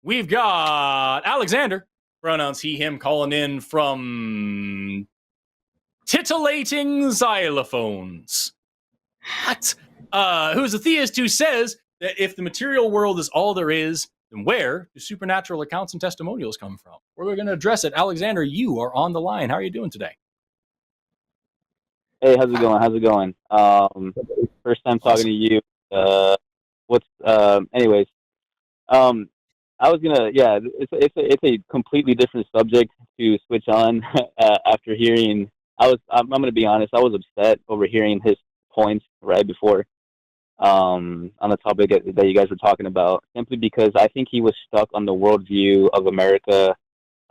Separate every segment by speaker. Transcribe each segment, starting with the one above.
Speaker 1: we've got Alexander, pronouns he, him, calling in from titillating xylophones. What? Who's a theist who says that if the material world is all there is, then where do supernatural accounts and testimonials come from? We're going to address it. Alexander, you are on the line. How are you doing today?
Speaker 2: Hey, how's it going? First time talking to you. Anyways, I was gonna, it's a completely different subject to switch on after hearing. I'm gonna be honest. I was upset over hearing his points right before, on the topic that you guys were talking about, simply because I think he was stuck on the worldview of America,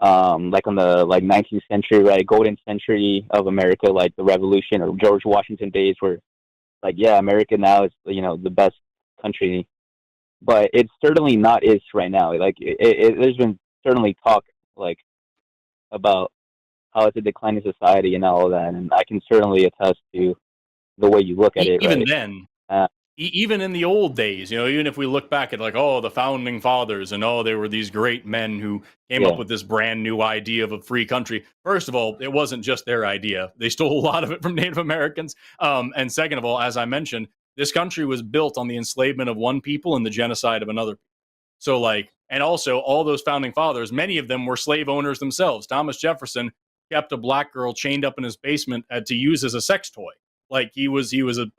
Speaker 2: like on the 19th century, right, golden century of America, like the Revolution or George Washington days, where America now is the best country, but it's certainly not is right now. Like there's been certainly talk about how it's a declining society and all of that, and I can certainly attest to the way you look at it.
Speaker 1: Even
Speaker 2: right?
Speaker 1: then, even in the old days, even if we look back at the founding fathers and they were these great men who came up with this brand new idea of a free country. First of all, it wasn't just their idea. They stole a lot of it from Native Americans. And second of all, as I mentioned, this country was built on the enslavement of one people and the genocide of another. So and also all those founding fathers, many of them were slave owners themselves. Thomas Jefferson kept a black girl chained up in his basement to use as a sex toy. He was a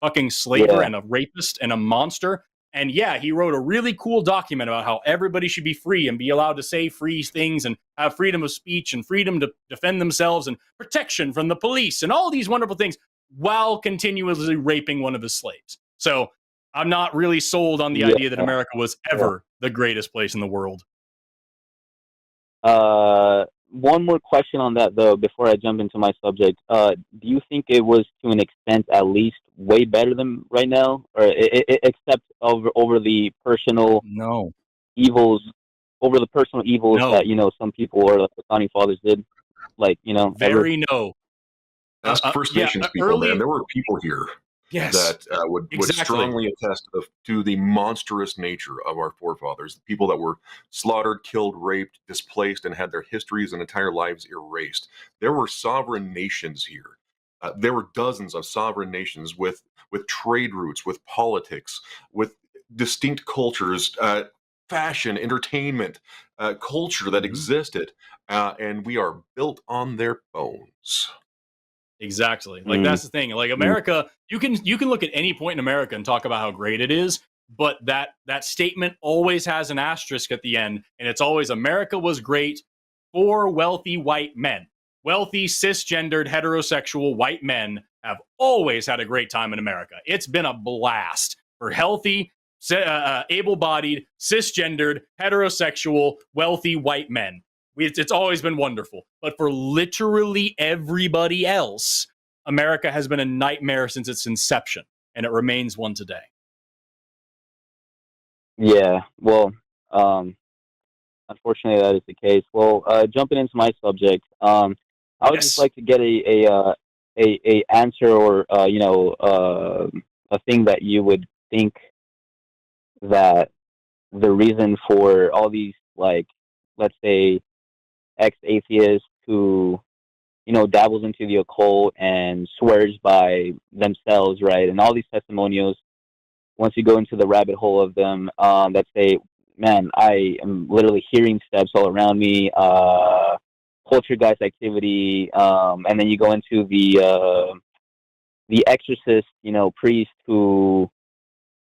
Speaker 1: fucking slaver and a rapist and a monster. And he wrote a really cool document about how everybody should be free and be allowed to say free things and have freedom of speech and freedom to defend themselves and protection from the police and all these wonderful things while continuously raping one of his slaves. So I'm not really sold on the idea that America was ever the greatest place in the world.
Speaker 2: One more question on that, though, before I jump into my subject. Do you think it was, to an extent, at least way better than right now, or except over the personal evils, that some people or the founding fathers did,
Speaker 1: no.
Speaker 3: As First Nations people, man, there were people here that would strongly attest to the monstrous nature of our forefathers, the people that were slaughtered, killed, raped, displaced, and had their histories and entire lives erased. There were sovereign nations here. There were dozens of sovereign nations with trade routes, with politics, with distinct cultures, fashion, entertainment, culture that existed, and we are built on their bones.
Speaker 1: Exactly. That's the thing. America, you can look at any point in America and talk about how great it is, but that statement always has an asterisk at the end, and it's always America was great for wealthy white men. Wealthy, cisgendered, heterosexual white men have always had a great time in America. It's been a blast for healthy, able-bodied, cisgendered, heterosexual, wealthy white men. It's always been wonderful. But for literally everybody else, America has been a nightmare since its inception, and it remains one today.
Speaker 2: Yeah, well, unfortunately that is the case. Well, jumping into my subject, I would just like to get a answer or a thing that you would think that the reason for all these, let's say, ex-atheists who dabbles into the occult and swears by themselves, right, and all these testimonials, once you go into the rabbit hole of them, that say, man, I am literally hearing steps all around me, poltergeist activity, and then you go into the exorcist, priest who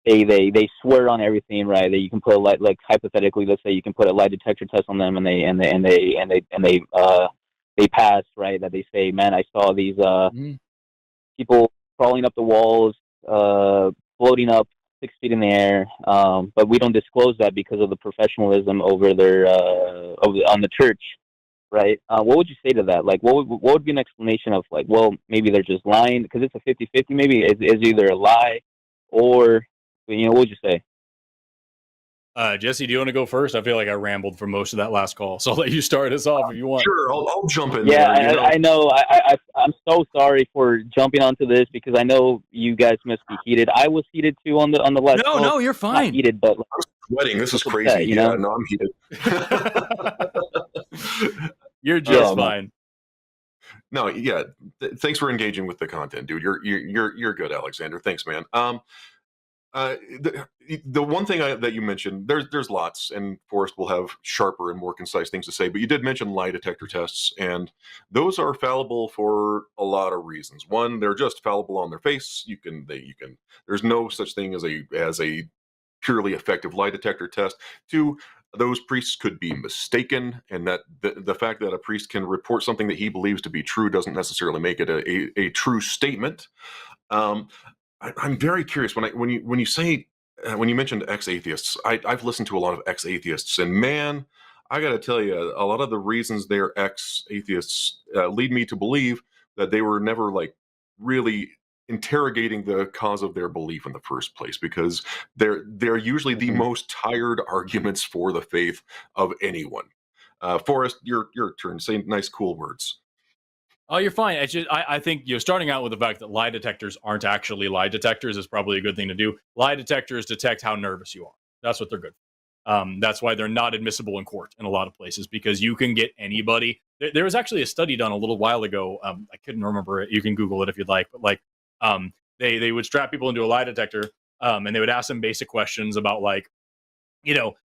Speaker 2: they swear on everything, right? That you can put a light, hypothetically, let's say you can put a lie detector test on them, and they pass, right? That they say, man, I saw these people crawling up the walls, floating up 6 feet in the air, but we don't disclose that because of the professionalism over their on the church, right? What would you say to that? What would be an explanation of well, maybe they're just lying because it's a 50-50. Maybe it's either a lie or what would you say?
Speaker 1: Jesse, do you want to go first? I feel like I rambled for most of that last call, so I'll let you start us off if you want.
Speaker 3: Sure, I'll jump in.
Speaker 2: Yeah, I know. I'm so sorry for jumping onto this because I know you guys must be heated. I was heated too on the last call.
Speaker 1: No, you're fine.
Speaker 2: Not heated, but
Speaker 3: sweating. This is crazy.
Speaker 2: You know?
Speaker 3: No, I'm heated.
Speaker 1: You're just fine.
Speaker 3: No, yeah. Thanks for engaging with the content, dude. You're good, Alexander. Thanks, man. The one thing that you mentioned, there's lots, and Forrest will have sharper and more concise things to say, but you did mention lie detector tests, and those are fallible for a lot of reasons. One, they're just fallible on their face. There's no such thing as a purely effective lie detector test. Two, those priests could be mistaken, and that the fact that a priest can report something that he believes to be true doesn't necessarily make it a true statement. I'm very curious when you say when you mentioned ex-atheists. I've listened to a lot of ex-atheists, and man, I got to tell you, a lot of the reasons they're ex-atheists lead me to believe that they were never like really interrogating the cause of their belief in the first place, because they're usually the most tired arguments for the faith of anyone. Forrest, your turn. Say nice, cool words.
Speaker 1: Oh, you're fine. I think starting out with the fact that lie detectors aren't actually lie detectors is probably a good thing to do. Lie detectors detect how nervous you are. That's what they're good for. That's why they're not admissible in court in a lot of places, because you can get anybody. There was actually a study done a little while ago. I couldn't remember it. You can Google it if you'd like. But like, they would strap people into a lie detector, and they would ask them basic questions about like,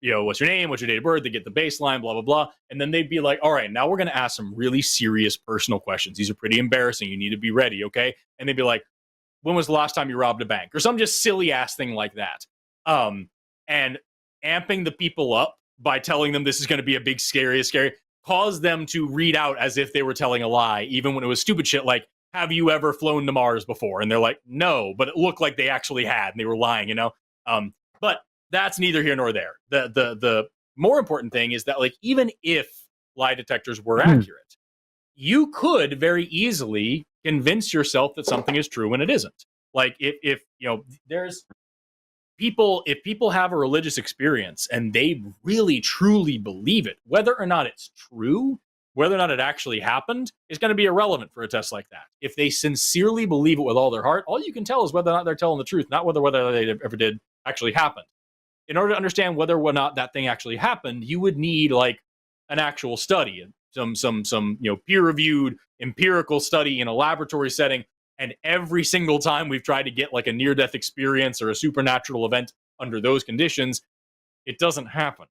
Speaker 1: what's your name, what's your date of birth, they get the baseline, blah, blah, blah. And then they'd be like, all right, now we're going to ask some really serious personal questions. These are pretty embarrassing. You need to be ready, okay? And they'd be like, when was the last time you robbed a bank? Or some just silly ass thing like that. And amping the people up by telling them this is going to be a big, scary, caused them to read out as if they were telling a lie, even when it was stupid shit like, have you ever flown to Mars before? And they're like, no, but it looked like they actually had, and they were lying, But that's neither here nor there. The more important thing is that, like, even if lie detectors were accurate, you could very easily convince yourself that something is true when it isn't. Like, if there's people, if people have a religious experience and they really truly believe it, whether or not it's true, whether or not it actually happened, is going to be irrelevant for a test like that. If they sincerely believe it with all their heart, all you can tell is whether or not they're telling the truth, not whether they ever did actually happen. In order to understand whether or not that thing actually happened, you would need like an actual study, some peer-reviewed empirical study in a laboratory setting. And every single time we've tried to get like a near-death experience or a supernatural event under those conditions, it doesn't happen.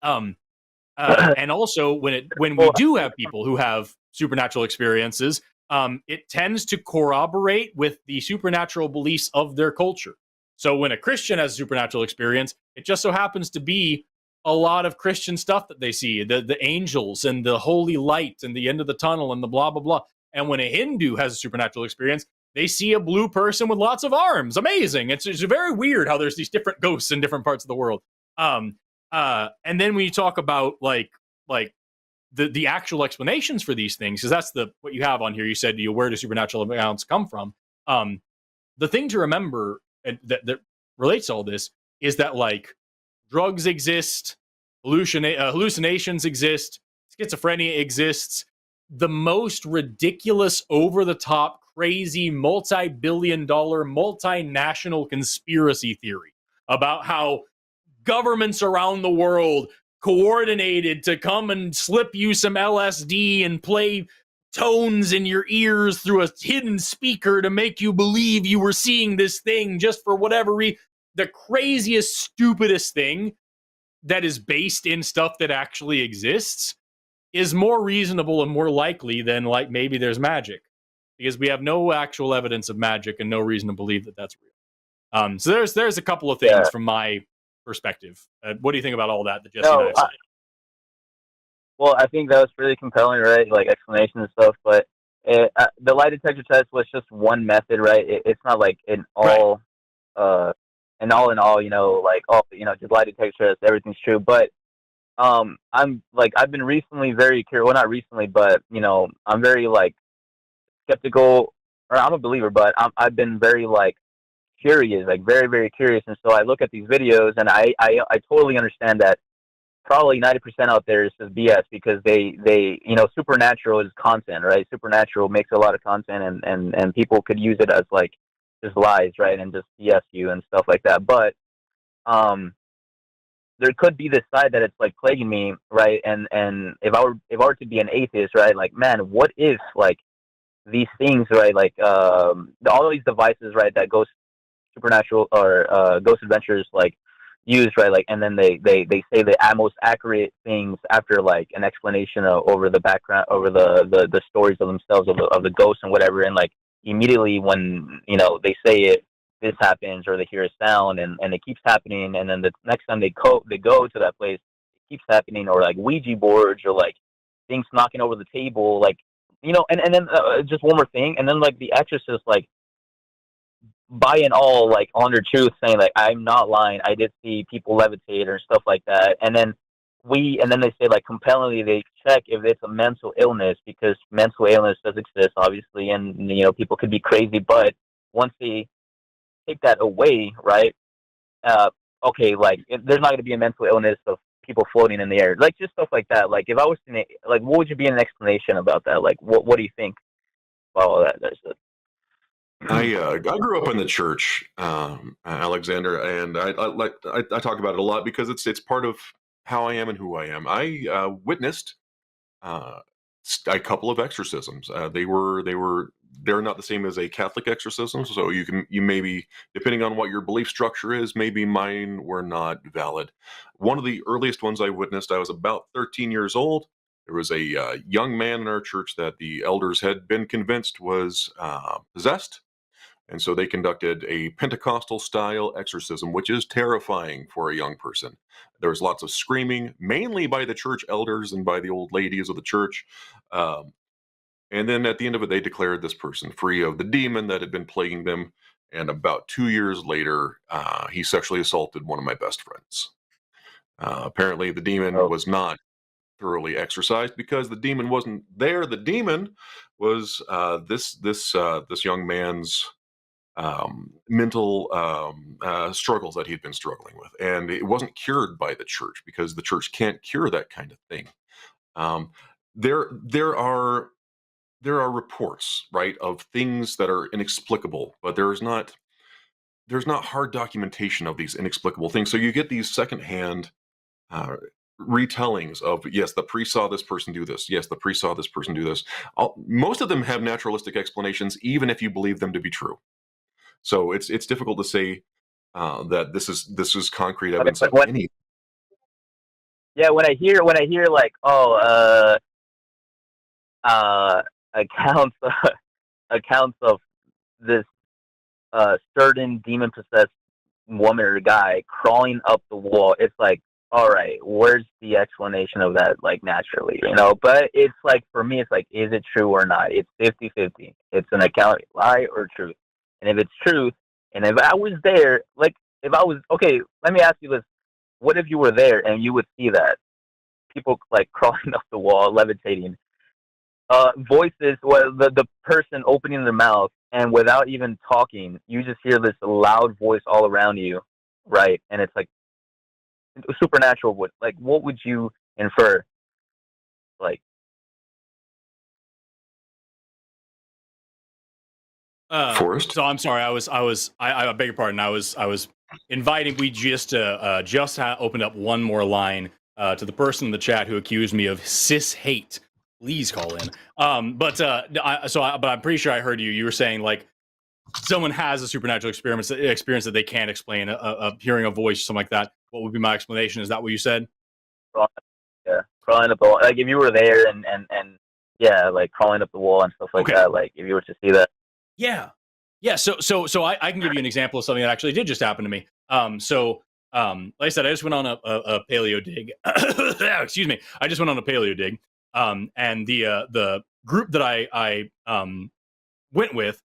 Speaker 1: And also, when we do have people who have supernatural experiences, it tends to corroborate with the supernatural beliefs of their culture. So when a Christian has a supernatural experience, it just so happens to be a lot of Christian stuff that they see, the angels and the holy light and the end of the tunnel and the blah, blah, blah. And when a Hindu has a supernatural experience, they see a blue person with lots of arms. Amazing. It's very weird how there's these different ghosts in different parts of the world. And then when you talk about like the actual explanations for these things, because that's what you have on here. You said, where do supernatural accounts come from? The thing to remember that relates to all this is that like drugs exist, hallucinations exist, schizophrenia exists. The most ridiculous, over-the-top, crazy, multi-billion-dollar, multinational conspiracy theory about how governments around the world coordinated to come and slip you some LSD and play tones in your ears through a hidden speaker to make you believe you were seeing this thing just for whatever reason. The craziest, stupidest thing that is based in stuff that actually exists is more reasonable and more likely than like maybe there's magic, because we have no actual evidence of magic and no reason to believe that that's real. So there's a couple of things from my perspective. What do you think about all that Jesse and I have said?
Speaker 2: Well, I think that was really compelling, right? Like explanation and stuff. But the lie detector test was just one method, right? It's not like an all, in all, like just lie detector test, everything's true. But I'm like I've been recently very curious. Well, not recently, but I'm very like skeptical, or I'm a believer, but I've been very like curious, like very, very curious. And so I look at these videos, and I totally understand that probably 90% out there is just BS, because they supernatural is content, right? Supernatural makes a lot of content, and people could use it as like just lies, right? And just BS you and stuff like that. But there could be this side that it's like plaguing me, right? And if I were to be an atheist, right, like, man, what if like these things, right, like all of these devices, right, that Ghost Supernatural or Ghost Adventures like use, right, like, and then they say the most accurate things after like an explanation over the background, over the stories of themselves, of the ghosts and whatever, and like immediately when they say it, this happens, or they hear a sound, and it keeps happening, and then the next time they go to that place, it keeps happening, or like Ouija boards, or like things knocking over the table, like, and then just one more thing, and then like the Exorcist, like buying all like on their truth, saying like, I'm not lying, I did see people levitate or stuff like that, and then they say like compellingly they check if it's a mental illness, because mental illness does exist, obviously, and people could be crazy, but once they take that away, right? Okay, like there's not going to be a mental illness of people floating in the air, like just stuff like that. Like if I was to, like, what would you be an explanation about that? Like what do you think about all that?
Speaker 3: I grew up in the church, Alexander, and I talk about it a lot because it's part of how I am and who I am. I witnessed a couple of exorcisms. They're not the same as a Catholic exorcism, so you maybe, depending on what your belief structure is, maybe mine were not valid. One of the earliest ones I witnessed, I was about 13 years old. There was a young man in our church that the elders had been convinced was possessed. And so they conducted a Pentecostal-style exorcism, which is terrifying for a young person. There was lots of screaming, mainly by the church elders and by the old ladies of the church. And then at the end of it, they declared this person free of the demon that had been plaguing them. And about 2 years later, he sexually assaulted one of my best friends. Apparently, the demon was not thoroughly exorcised because the demon wasn't there. The demon was this young man's mental struggles that he'd been struggling with, and it wasn't cured by the church because the church can't cure that kind of thing. There are reports, right, of things that are inexplicable, but there's not hard documentation of these inexplicable things. So you get these secondhand retellings of, yes, the priest saw this person do this. Yes, the priest saw this person do this. Most of them have naturalistic explanations, even if you believe them to be true. So it's difficult to say that this is concrete evidence of any.
Speaker 2: Yeah, when I hear like, accounts of this certain demon possessed woman or guy crawling up the wall, it's like, all right, where's the explanation of that, like, naturally, but it's like, for me, it's like, is it true or not? It's 50-50. It's an account, lie or truth. And if it's truth, and if I was there, like, okay, let me ask you this. What if you were there and you would see that? People, like, crawling up the wall, levitating. Voices, well, the person opening their mouth, and without even talking, you just hear this loud voice all around you, right? And it's like, supernatural. What would you infer? Like,
Speaker 3: Forrest?
Speaker 1: So I'm sorry. I beg your pardon. I was inviting. We just opened up one more line to the person in the chat who accused me of cis hate. Please call in. But I'm pretty sure I heard you. You were saying like someone has a supernatural experience that they can't explain, hearing a voice, something like that. What would be my explanation? Is that what you said?
Speaker 2: Yeah, crawling up the wall. Like if you were there and yeah, like crawling up the wall and stuff like that. Like if you were to see that.
Speaker 1: Yeah. So I can give you an example of something that actually did just happen to me. Like I said, I just went on a paleo dig. Excuse me. I just went on a paleo dig. And the group that I went with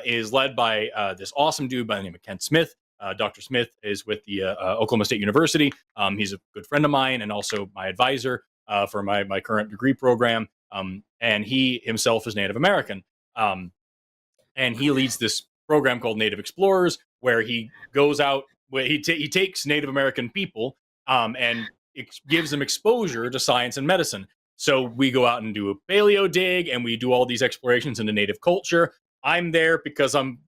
Speaker 1: is led by this awesome dude by the name of Kent Smith. Dr. Smith is with the Oklahoma State University. He's a good friend of mine and also my advisor for my current degree program. And he himself is Native American. And he leads this program called Native Explorers, where he goes out, where he takes Native American people and gives them exposure to science and medicine. So we go out and do a paleo dig, and we do all these explorations into Native culture. I'm there because I'm,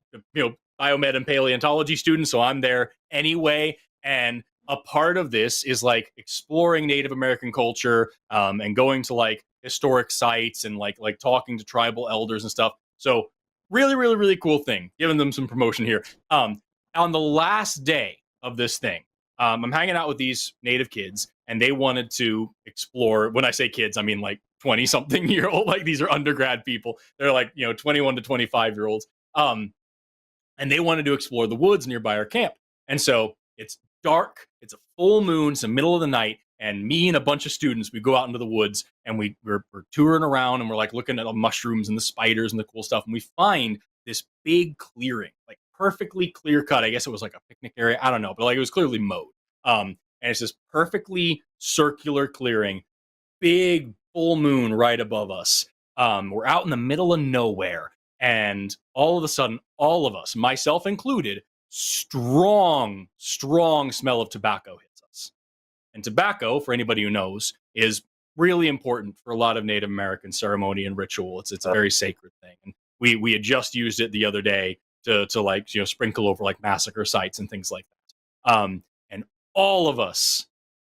Speaker 1: biomed and paleontology student, so I'm there anyway. And a part of this is like exploring Native American culture, and going to like historic sites and like talking to tribal elders and stuff. So really, really, really cool thing. Giving them some promotion here. On the last day of this thing, I'm hanging out with these Native kids, and they wanted to explore. When I say kids, I mean like 20-something-year-old. Like these are undergrad people. They're like 21 to 25-year-olds. And they wanted to explore the woods nearby our camp. And so it's dark. It's a full moon. It's the middle of the night. And me and a bunch of students, we go out into the woods, and we're touring around, and we're like looking at the mushrooms and the spiders and the cool stuff. And we find this big clearing, like perfectly clear cut. I guess it was like a picnic area. I don't know, but like it was clearly mowed. And it's this perfectly circular clearing, big full moon right above us. We're out in the middle of nowhere. And all of a sudden, all of us, myself included, strong smell of tobacco hits us. And tobacco, for anybody who knows, is really important for a lot of Native American ceremony and ritual. It's a very sacred thing. And we had just used it the other day to like sprinkle over like massacre sites and things like that. And all of us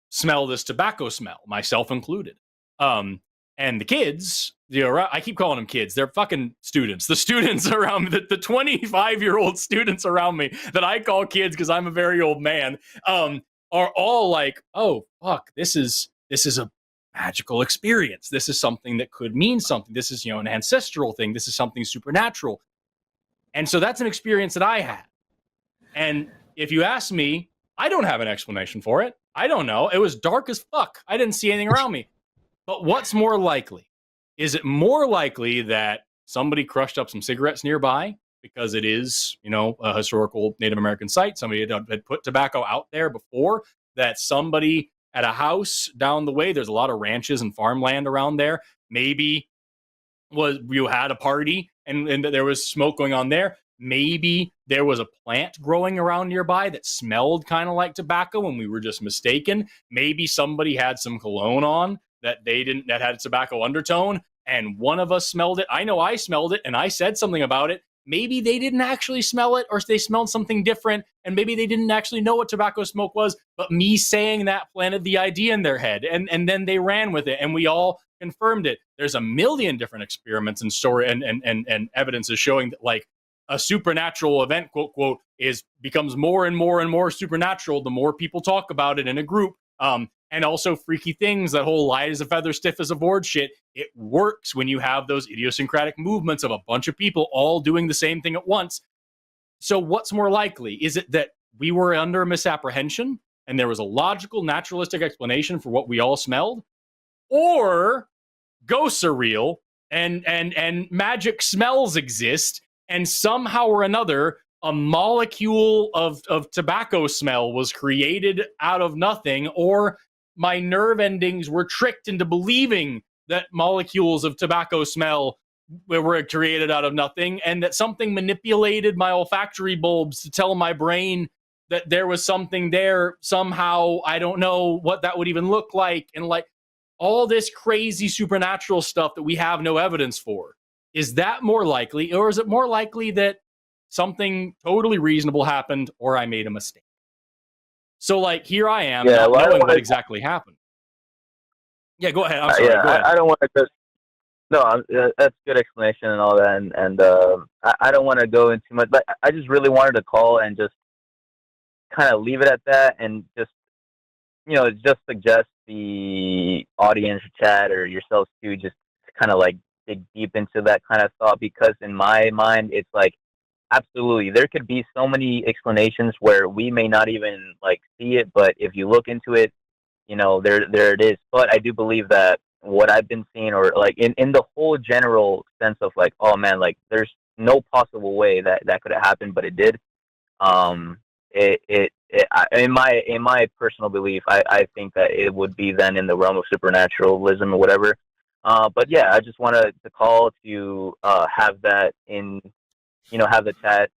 Speaker 1: smell this tobacco smell, myself included. And the kids, I keep calling them kids. They're fucking students. The students around me, the 25-year-old students around me that I call kids because I'm a very old man, are all like, oh, fuck, this is a magical experience. This is something that could mean something. This is, an ancestral thing. This is something supernatural. And so that's an experience that I had. And if you ask me, I don't have an explanation for it. I don't know. It was dark as fuck. I didn't see anything around me. But what's more likely? Is it more likely that somebody crushed up some cigarettes nearby because it is, a historical Native American site? Somebody had put tobacco out there before, that somebody at a house down the way, there's a lot of ranches and farmland around there. Maybe you had a party and there was smoke going on there. Maybe there was a plant growing around nearby that smelled kind of like tobacco and we were just mistaken. Maybe somebody had some cologne on that had tobacco undertone, and one of us smelled it. I know I smelled it, and I said something about it. Maybe they didn't actually smell it, or they smelled something different, and maybe they didn't actually know what tobacco smoke was, but me saying that planted the idea in their head, and then they ran with it, and we all confirmed it. There's a million different experiments and story and evidences showing that, like, a supernatural event, quote, quote, becomes more and more and more supernatural the more people talk about it in a group. And also freaky things, that whole light as a feather, stiff as a board shit. It works when you have those idiosyncratic movements of a bunch of people all doing the same thing at once. So what's more likely? Is it that we were under a misapprehension and there was a logical, naturalistic explanation for what we all smelled? Or ghosts are real and magic smells exist, and somehow or another a molecule of tobacco smell was created out of nothing, or my nerve endings were tricked into believing that molecules of tobacco smell were created out of nothing, and that something manipulated my olfactory bulbs to tell my brain that there was something there somehow. I don't know what that would even look like. And like all this crazy supernatural stuff that we have no evidence for. Is that more likely, or is it more likely that something totally reasonable happened, or I made a mistake? So, like, here I am, not knowing what exactly happened. Yeah, go ahead. I'm sorry. Go ahead.
Speaker 2: I don't want to just... No, that's good explanation and all that, and I don't want to go into much, but I just really wanted to call and just kind of leave it at that, and just, just suggest the audience, chat, or yourselves too, just kind of like dig deep into that kind of thought, because in my mind, it's like, absolutely, there could be so many explanations where we may not even like see it, but if you look into it, there it is. But I do believe that what I've been seeing, or like in the whole general sense of like, oh man, like there's no possible way that could have happened, but it did. In my personal belief, I think that it would be then in the realm of supernaturalism or whatever. But yeah, I just wanted to call to have that in. Have the chat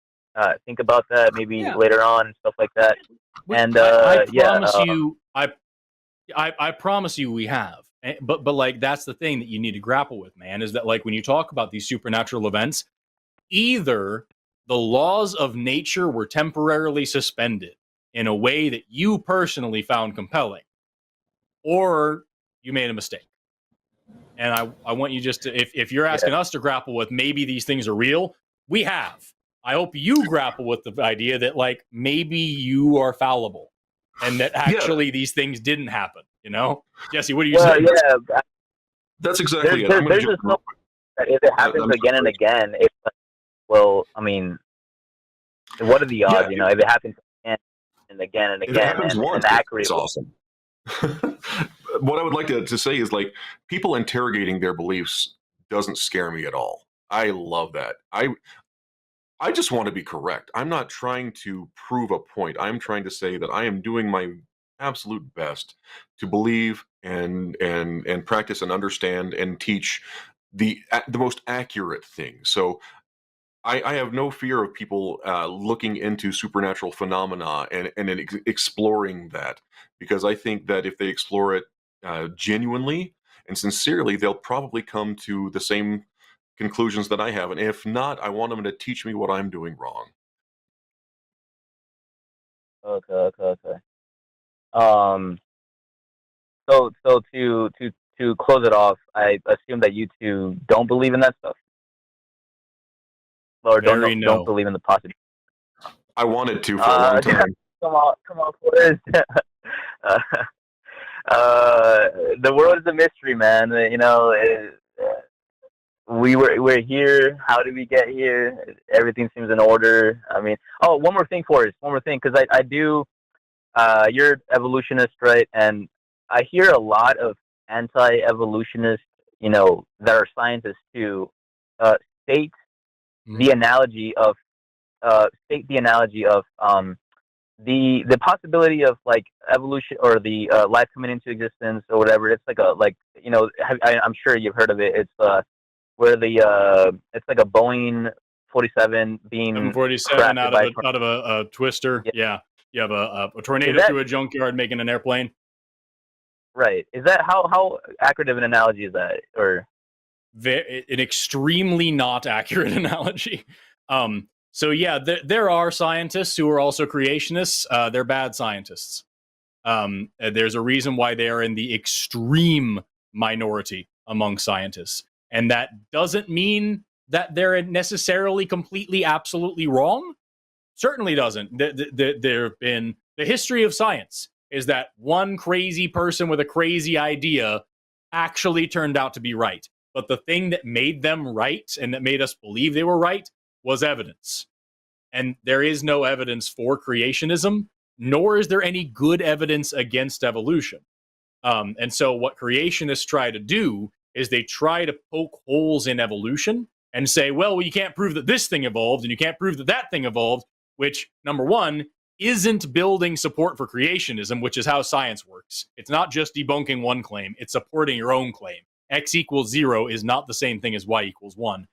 Speaker 2: think about that maybe later on and stuff like that. And
Speaker 1: I promise you we have. But like, that's the thing that you need to grapple with, man, is that like when you talk about these supernatural events, either the laws of nature were temporarily suspended in a way that you personally found compelling, or you made a mistake. And I want you just to, if you're asking us to grapple with maybe these things are real, we have. I hope you grapple with the idea that like maybe you are fallible and that actually these things didn't happen. You know, Jesse, what do you say?
Speaker 2: Yeah,
Speaker 3: that's exactly it.
Speaker 2: There's just no that if it happens again and again, it's like, well, I mean, what are the odds? You know, if it happens again and again and again,
Speaker 3: if it happens once,
Speaker 2: accurate,
Speaker 3: it's awesome. What I would like to say is like people interrogating their beliefs doesn't scare me at all. I love that. I just want to be correct. I'm not trying to prove a point. I'm trying to say that I am doing my absolute best to believe and practice and understand and teach the most accurate thing. So I have no fear of people looking into supernatural phenomena and exploring that, because I think that if they explore it genuinely and sincerely, they'll probably come to the same conclusions that I have. And if not, I want them to teach me what I'm doing wrong.
Speaker 2: Okay. So to close it off, I assume that you two don't believe in that stuff, or don't believe in the possibility.
Speaker 3: I wanted to for a long time.
Speaker 2: Come on, Forrest. The world is a mystery, man. You know, we're here. How did we get here? Everything seems in order. I mean, one more thing, Forrest. One more thing, because I do. You're evolutionist, right? And I hear a lot of anti-evolutionists, you know, that are scientists too, state the analogy of the possibility of like evolution or the life coming into existence or whatever. It's like you know, I'm sure you've heard of it. It's where it's like a Boeing 47 being
Speaker 1: 747 out of a twister. Yeah. You have a tornado through a junkyard making an airplane.
Speaker 2: Right. Is that how accurate of an analogy is that? Or
Speaker 1: an extremely not accurate analogy. So yeah, there are scientists who are also creationists. They're bad scientists. There's a reason why they are in the extreme minority among scientists. And that doesn't mean that they're necessarily completely, absolutely wrong. Certainly doesn't. There have been the history of science is that one crazy person with a crazy idea actually turned out to be right. But the thing that made them right and that made us believe they were right was evidence. And there is no evidence for creationism, nor is there any good evidence against evolution. And so what creationists try to do is they try to poke holes in evolution and say, well, you can't prove that this thing evolved and you can't prove that that thing evolved, which, number one, isn't building support for creationism, which is how science works. It's not just debunking one claim, it's supporting your own claim. X equals 0 is not the same thing as Y equals 1.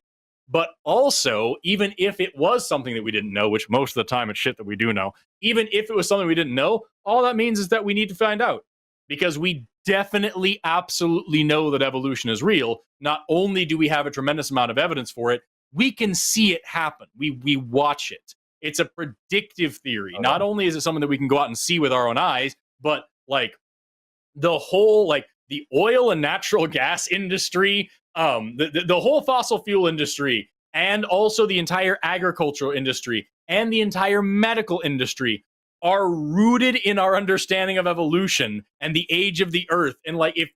Speaker 1: But also, even if it was something that we didn't know, which most of the time it's shit that we do know, even if it was something we didn't know, all that means is that we need to find out. Because we definitely, absolutely know that evolution is real. Not only do we have a tremendous amount of evidence for it, we can see it happen. We watch it. It's a predictive theory. Not only is it something that we can go out and see with our own eyes, but like the whole, like the oil and natural gas industry, the whole fossil fuel industry, and also the entire agricultural industry and the entire medical industry are rooted in our understanding of evolution and the age of the earth. And like if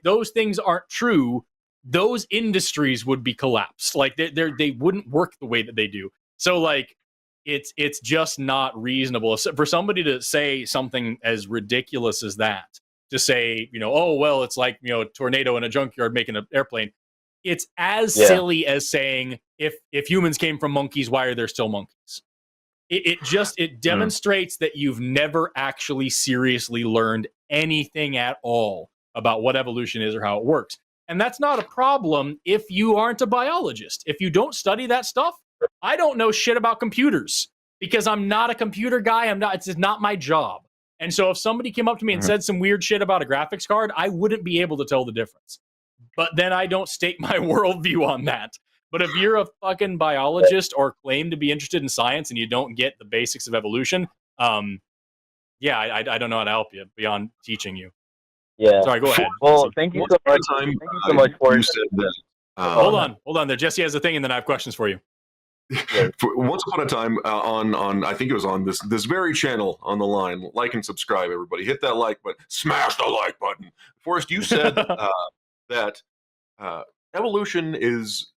Speaker 1: those things aren't true, those industries would be collapsed. Like they wouldn't work the way that they do. So like it's just not reasonable for somebody to say something as ridiculous as that. To say, you know, oh well, it's like, you know, a tornado in a junkyard making an airplane. It's as silly as saying if humans came from monkeys, why are there still monkeys? It demonstrates that you've never actually seriously learned anything at all about what evolution is or how it works. And that's not a problem if you aren't a biologist. If you don't study that stuff, I don't know shit about computers because I'm not a computer guy. It's not my job. And so if somebody came up to me and said some weird shit about a graphics card, I wouldn't be able to tell the difference. But then I don't stake my worldview on that. But if you're a fucking biologist or claim to be interested in science and you don't get the basics of evolution, yeah, I don't know how to help you beyond teaching you.
Speaker 2: Yeah.
Speaker 1: Sorry, go ahead.
Speaker 2: Well, thank you so much. Thank you so much for
Speaker 3: you said that.
Speaker 1: Hold on. There, Jesse has a thing, and then I have questions for you.
Speaker 2: Yes.
Speaker 3: Once upon a time, on I think it was on this very channel on the line. Like and subscribe, everybody. Hit that like button. Smash the like button. Forrest, you said that evolution is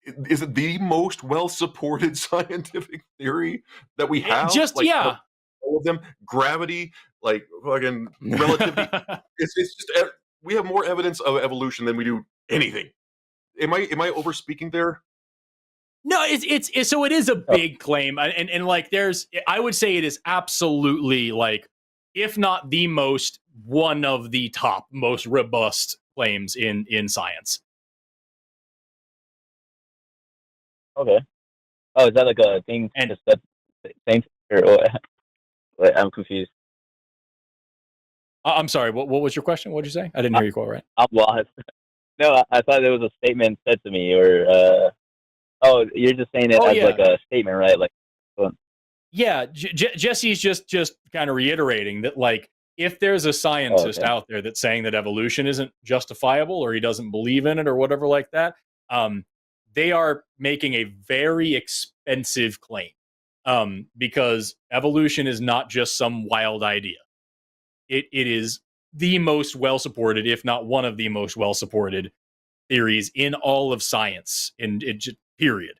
Speaker 3: it the most well-supported scientific theory that we have?
Speaker 1: Just
Speaker 3: like,
Speaker 1: yeah,
Speaker 3: all of them. Gravity, like fucking relativity. it's just we have more evidence of evolution than we do anything. Am I overspeaking there?
Speaker 1: No, it's so it is a big claim, and like I would say it is absolutely, like, if not the most, one of the top most robust claims in science.
Speaker 2: Okay. Oh, is that like a thing?
Speaker 1: And
Speaker 2: thing, or wait, I'm confused.
Speaker 1: I'm sorry. What was your question? What did you say? I didn't hear you quite right.
Speaker 2: I'm lost. No, I thought there was a statement said to me, or oh, you're just saying it as like a statement, right? Like,
Speaker 1: yeah, Jesse's just kind of reiterating that, like, if there's a scientist out there that's saying that evolution isn't justifiable, or he doesn't believe in it, or whatever like that, they are making a very expensive claim, because evolution is not just some wild idea. It is the most well-supported, if not one of the most well-supported theories in all of science, period.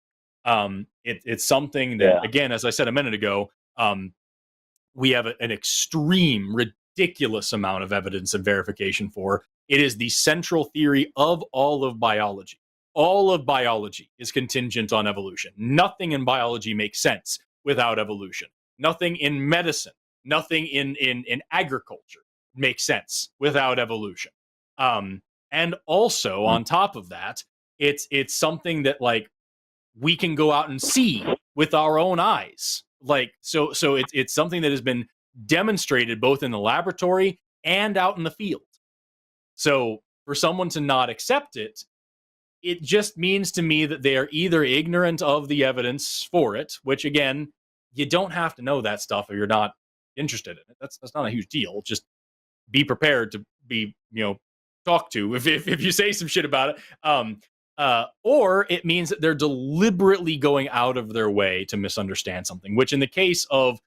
Speaker 1: It's something that, again, as I said a minute ago, we have an extreme, ridiculous amount of evidence and verification for. It is the central theory of all of biology. All of biology is contingent on evolution. Nothing in biology makes sense without evolution. Nothing in medicine, nothing in agriculture makes sense without evolution. And also, on top of that, it's something that, like, we can go out and see with our own eyes. Like, so it's something that has been demonstrated both in the laboratory and out in the field. So for someone to not accept it, it just means to me that they are either ignorant of the evidence for it, which, again, you don't have to know that stuff if you're not interested in it. That's not a huge deal. Just be prepared to be, talked to if you say some shit about it. Or it means that they're deliberately going out of their way to misunderstand something, which in the case of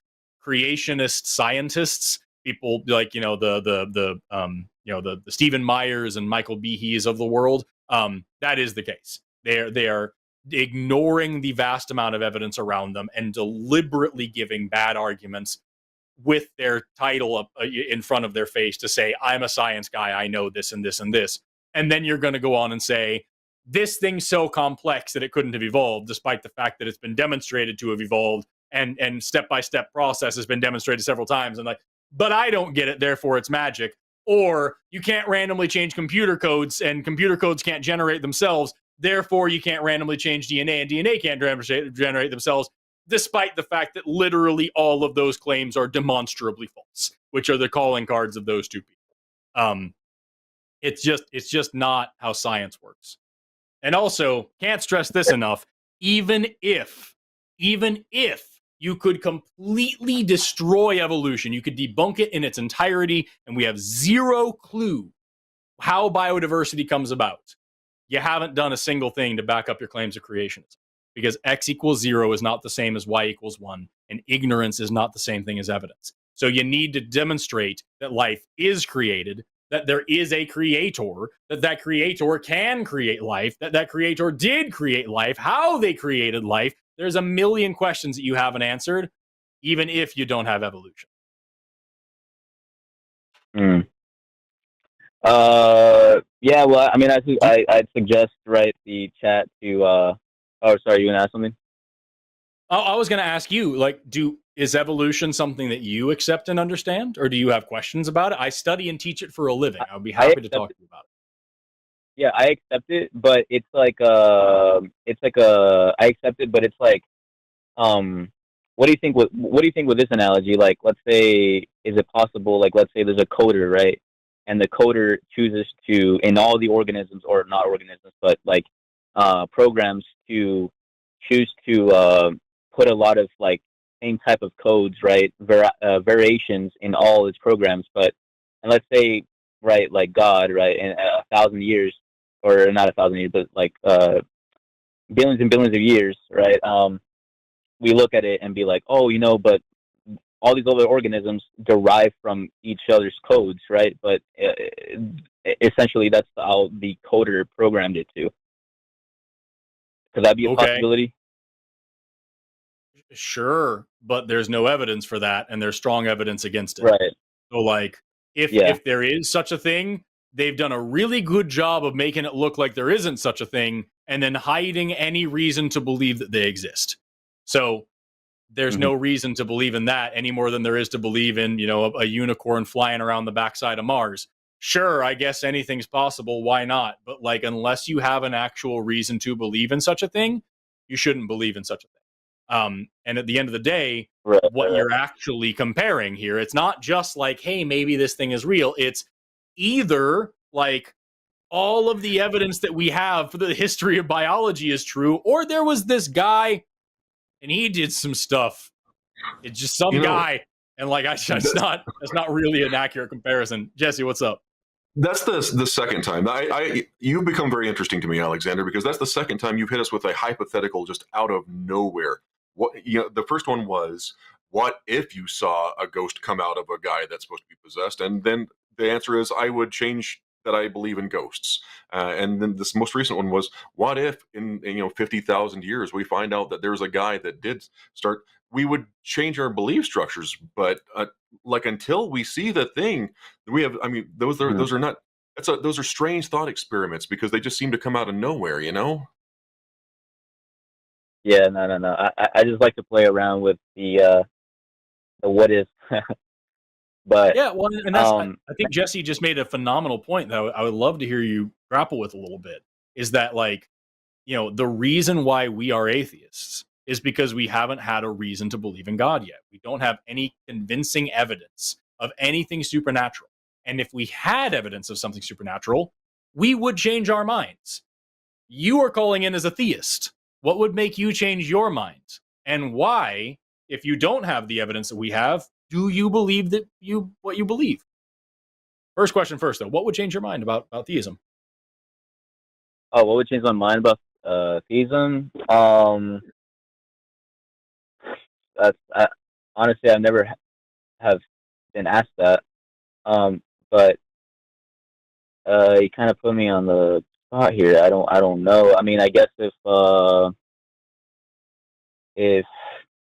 Speaker 1: creationist scientists, people like, the Stephen Myers and Michael Behe's of the world, that is the case. They are ignoring the vast amount of evidence around them and deliberately giving bad arguments with their title up in front of their face to say, I'm a science guy, I know this and this and this. And then you're going to go on and say, this thing's so complex that it couldn't have evolved, despite the fact that it's been demonstrated to have evolved, and step-by-step process has been demonstrated several times. And like, but I don't get it, therefore it's magic. Or you can't randomly change computer codes, and computer codes can't generate themselves, therefore you can't randomly change DNA, and DNA can't generate themselves, despite the fact that literally all of those claims are demonstrably false, which are the calling cards of those two people. It's just not how science works. And also, can't stress this enough, even if you could completely destroy evolution, you could debunk it in its entirety, and we have zero clue how biodiversity comes about, you haven't done a single thing to back up your claims of creationism. Because X equals 0 is not the same as Y equals 1, and ignorance is not the same thing as evidence. So you need to demonstrate that life is created, that there is a creator, that creator can create life, that creator did create life, how they created life. There's a million questions that you haven't answered, even if you don't have evolution.
Speaker 2: Yeah, well, I mean, I'd suggest, right, the chat to, oh, sorry, you want to ask something?
Speaker 1: I was going to ask you, like, is evolution something that you accept and understand, or do you have questions about it? I study and teach it for a living. I would be happy to talk to you about it.
Speaker 2: Yeah, I accept it, but it's like, I accept it, but it's like, what do you think with this analogy? Like, let's say, is it possible, like, let's say there's a coder, right? And the coder chooses to, in all the organisms, or not organisms, but like programs, to choose to put a lot of like same type of codes, right? Variations in all its programs, but and let's say, right, like God, right, in 1,000 years, or not 1,000 years, but like billions and billions of years, right? We look at it and be like, oh, but all these other organisms derive from each other's codes, right? But essentially, that's how the coder programmed it to. Could that be a possibility?
Speaker 1: Sure, but there's no evidence for that, and there's strong evidence against it.
Speaker 2: Right.
Speaker 1: So, like, if there is such a thing, they've done a really good job of making it look like there isn't such a thing, and then hiding any reason to believe that they exist. So there's no reason to believe in that any more than there is to believe in, a unicorn flying around the backside of Mars. Sure, I guess anything's possible. Why not? But like, unless you have an actual reason to believe in such a thing, you shouldn't believe in such a thing. And at the end of the day, what you're actually comparing here, it's not just like, hey, maybe this thing is real. It's either like all of the evidence that we have for the history of biology is true, or there was this guy and he did some stuff. It's just some guy, and like that's not really an accurate comparison. Jesse, what's up?
Speaker 3: That's the second time. You've become very interesting to me, Alexander, because that's the second time you've hit us with a hypothetical just out of nowhere. The first one was, what if you saw a ghost come out of a guy that's supposed to be possessed? And then the answer is, I would change that I believe in ghosts. And then this most recent one was, what if in 50,000 years we find out that there's a guy that did start? We would change our belief structures, but like until we see the thing, we have. I mean, those are not. Those are strange thought experiments because they just seem to come out of nowhere.
Speaker 2: Yeah, no. I just like to play around with the what if. But
Speaker 1: yeah, well, and that's, I think Jesse just made a phenomenal point that I would love to hear you grapple with a little bit. Is that like, the reason why we are atheists is because we haven't had a reason to believe in God yet. We don't have any convincing evidence of anything supernatural. And if we had evidence of something supernatural, we would change our minds. You are calling in as a theist. What would make you change your mind? And why, if you don't have the evidence that we have, do you believe what you believe? First question first, though. What would change your mind about theism?
Speaker 2: Oh, what would change my mind about theism? Honestly, I've never have been asked that. But you kind of put me on the spot here. I don't know. I mean, I guess if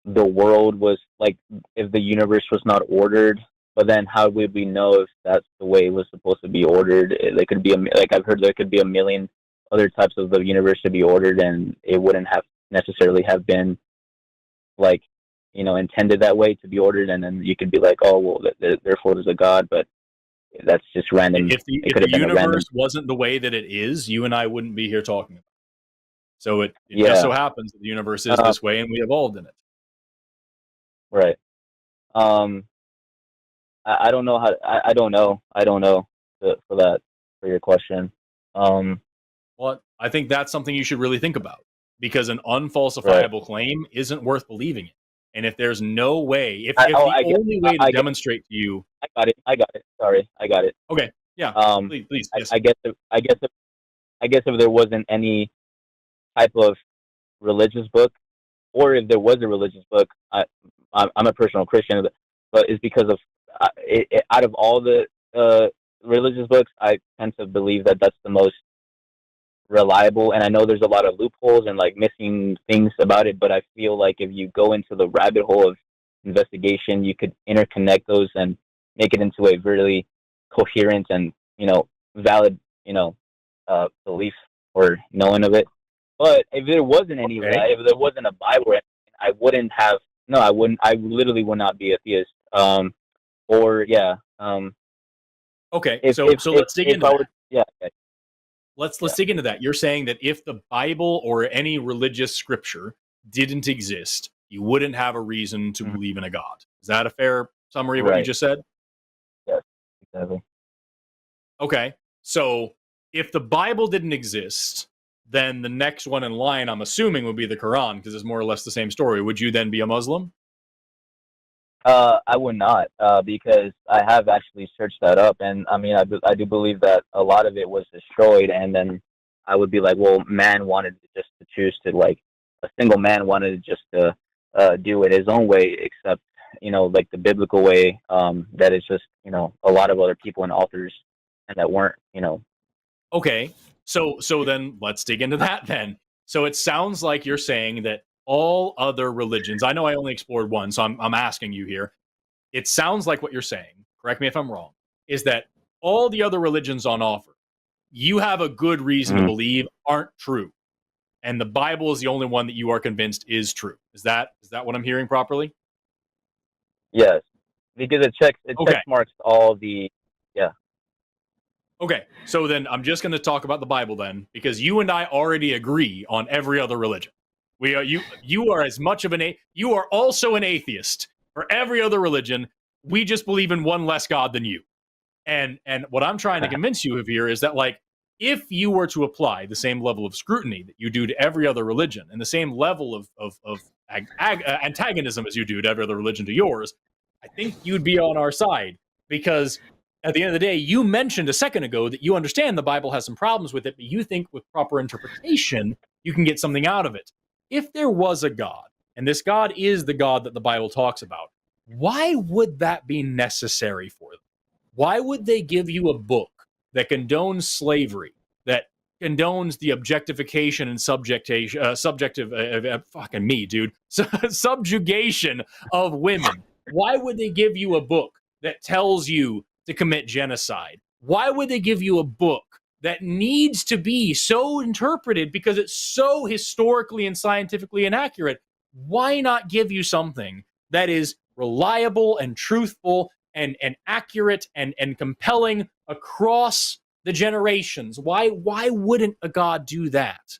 Speaker 2: the world was like, if the universe was not ordered, but then how would we know if that's the way it was supposed to be ordered? There could be like I've heard there could be a million other types of the universe to be ordered, and it wouldn't have necessarily have been like intended that way to be ordered. And then you could be like, oh well, therefore there's a God, but that's just random.
Speaker 1: If the universe wasn't the way that it is, you and I wouldn't be here talking about it. So it just so happens that the universe is this way, and we evolved in it.
Speaker 2: Right. I don't know how. I don't know for your question.
Speaker 1: Well, I think that's something you should really think about, because an unfalsifiable claim isn't worth believing in. And if there's no way, if the only way to demonstrate to you,
Speaker 2: I got it. Sorry, I got it.
Speaker 1: Okay, yeah. Please. Yes.
Speaker 2: I guess if there wasn't any type of religious book, or if there was a religious book, I'm a personal Christian, but it's because of out of all the religious books, I tend to believe that that's the most reliable. And I know there's a lot of loopholes and like missing things about it, but I feel like if you go into the rabbit hole of investigation, you could interconnect those and make it into a really coherent and valid belief or knowing of it. But if there wasn't any, if there wasn't a Bible, I wouldn't have. No, I wouldn't. I literally would not be a theist.
Speaker 1: Okay, so let's dig into that.
Speaker 2: Yeah.
Speaker 1: Let's dig into that. You're saying that if the Bible or any religious scripture didn't exist, you wouldn't have a reason to believe in a God. Is that a fair summary of what you just said?
Speaker 2: Yes, exactly.
Speaker 1: Okay, so if the Bible didn't exist, then the next one in line, I'm assuming, would be the Quran, because it's more or less the same story. Would you then be a Muslim?
Speaker 2: I would not, because I have actually searched that up, and I mean, I do believe that a lot of it was destroyed, and then I would be like, well, man wanted just to choose to, like, a single man wanted just to do it his own way, except, like the biblical way, that is just, a lot of other people and authors, and that weren't.
Speaker 1: Okay, so then let's dig into that then. So it sounds like you're saying that all other religions, I know I only explored one, so I'm asking you here. It sounds like what you're saying, correct me if I'm wrong, is that all the other religions on offer, you have a good reason to believe aren't true. And the Bible is the only one that you are convinced is true. Is that what I'm hearing properly?
Speaker 2: Yes, because it check marks all the, yeah.
Speaker 1: Okay, so then I'm just going to talk about the Bible then, because you and I already agree on every other religion. We are you are as much of you are also an atheist for every other religion. We just believe in one less God than you. And what I'm trying to convince you of here is that, like, if you were to apply the same level of scrutiny that you do to every other religion, and the same level of antagonism as you do to every other religion to yours, I think you'd be on our side. Because at the end of the day, you mentioned a second ago that you understand the Bible has some problems with it, but you think with proper interpretation, you can get something out of it. If there was a God, and this God is the God that the Bible talks about, why would that be necessary for them? Why would they give you a book that condones slavery, that condones the objectification and fucking me, dude, subjugation of women? Why would they give you a book that tells you to commit genocide? Why would they give you a book that needs to be so interpreted because it's so historically and scientifically inaccurate? Why not give you something that is reliable and truthful and accurate and compelling across the generations? Why wouldn't a God do that?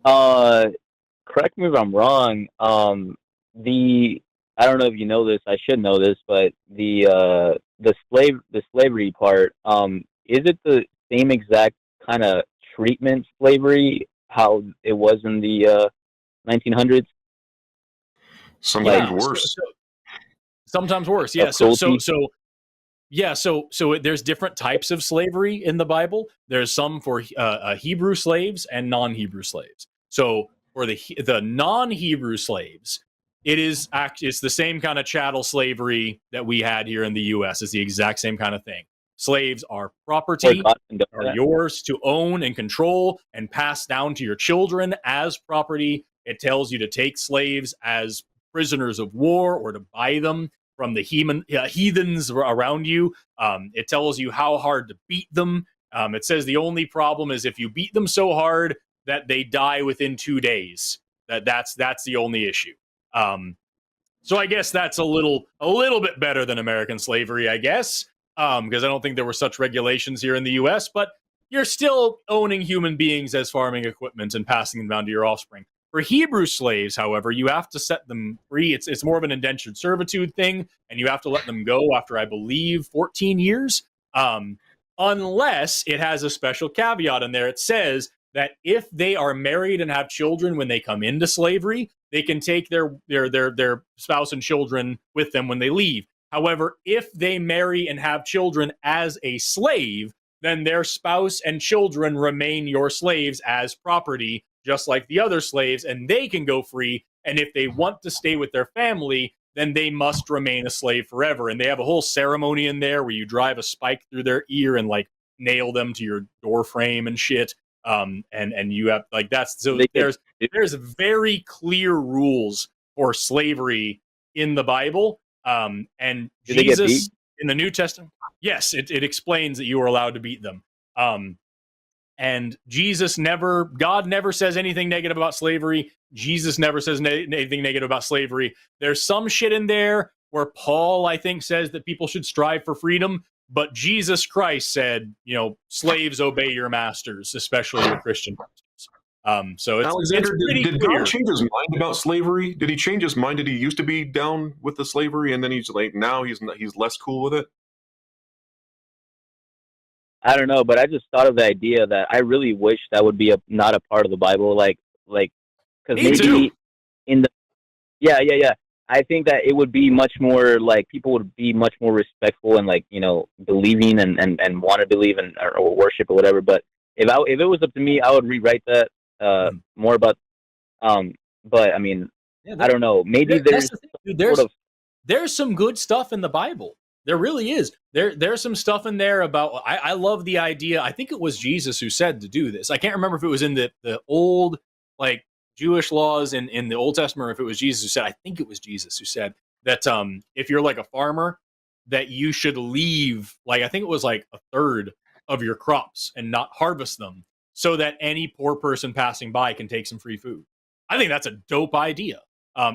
Speaker 2: Correct me if I'm wrong. I don't know if you know this. I should know this, but the slavery part. Is it the same exact kind of treatment slavery how it was in the 1900s?
Speaker 3: Sometimes worse.
Speaker 1: Sometimes worse. Yeah. So there's different types of slavery in the Bible. There's some for Hebrew slaves and non-Hebrew slaves. So for the non-Hebrew slaves, it's the same kind of chattel slavery that we had here in the U.S. It's the exact same kind of thing. Slaves are property, are yours to own and control and pass down to your children as property. It tells you to take slaves as prisoners of war or to buy them from the heathens around you. It tells you how hard to beat them. It says the only problem is if you beat them so hard that they die within 2 days. That's the only issue. So I guess that's a little bit better than American slavery, I guess, because I don't think there were such regulations here in the U.S., but you're still owning human beings as farming equipment and passing them down to your offspring. For Hebrew slaves, however, you have to set them free. It's more of an indentured servitude thing, and you have to let them go after, I believe, 14 years, unless it has a special caveat in there. It says that if they are married and have children when they come into slavery, they can take their spouse and children with them when they leave. However, if they marry and have children as a slave, then their spouse and children remain your slaves as property, just like the other slaves, and they can go free. And if they want to stay with their family, then they must remain a slave forever. And they have a whole ceremony in there where you drive a spike through their ear and like nail them to your door frame and shit. And you have like that's so there's very clear rules for slavery in the Bible. And Jesus in the New Testament, yes, it explains that you are allowed to beat them. And God never says anything negative about slavery. Jesus never says anything negative about slavery. There's some shit in there where Paul, I think, says that people should strive for freedom. But Jesus Christ said, slaves obey your masters, especially your Christian masters. So
Speaker 3: Alexander, did
Speaker 1: clear.
Speaker 3: God change his mind about slavery? Did he change his mind? Did he used to be down with the slavery, and then he's like now he's less cool with it?
Speaker 2: I don't know, but I just thought of the idea that I really wish that would be not a part of the Bible, like because maybe in Yeah, yeah, yeah. I think that it would be much more like people would be much more respectful and like believing and want to believe and or worship or whatever. But if it was up to me, I would rewrite that more about. Um, but I mean,
Speaker 1: Yeah,
Speaker 2: I don't know. Maybe
Speaker 1: that's
Speaker 2: there's
Speaker 1: the thing, dude.
Speaker 2: sort of
Speaker 1: There's some good stuff in the Bible. There really is. There's some stuff in there about. I love the idea. I think it was Jesus who said to do this. I can't remember if it was in the old like Jewish laws in the Old Testament, or if it was Jesus who said. I think it was Jesus who said that if you're like a farmer, that you should leave like I think it was like a third of your crops and not harvest them, so that any poor person passing by can take some free food. I think that's a dope idea.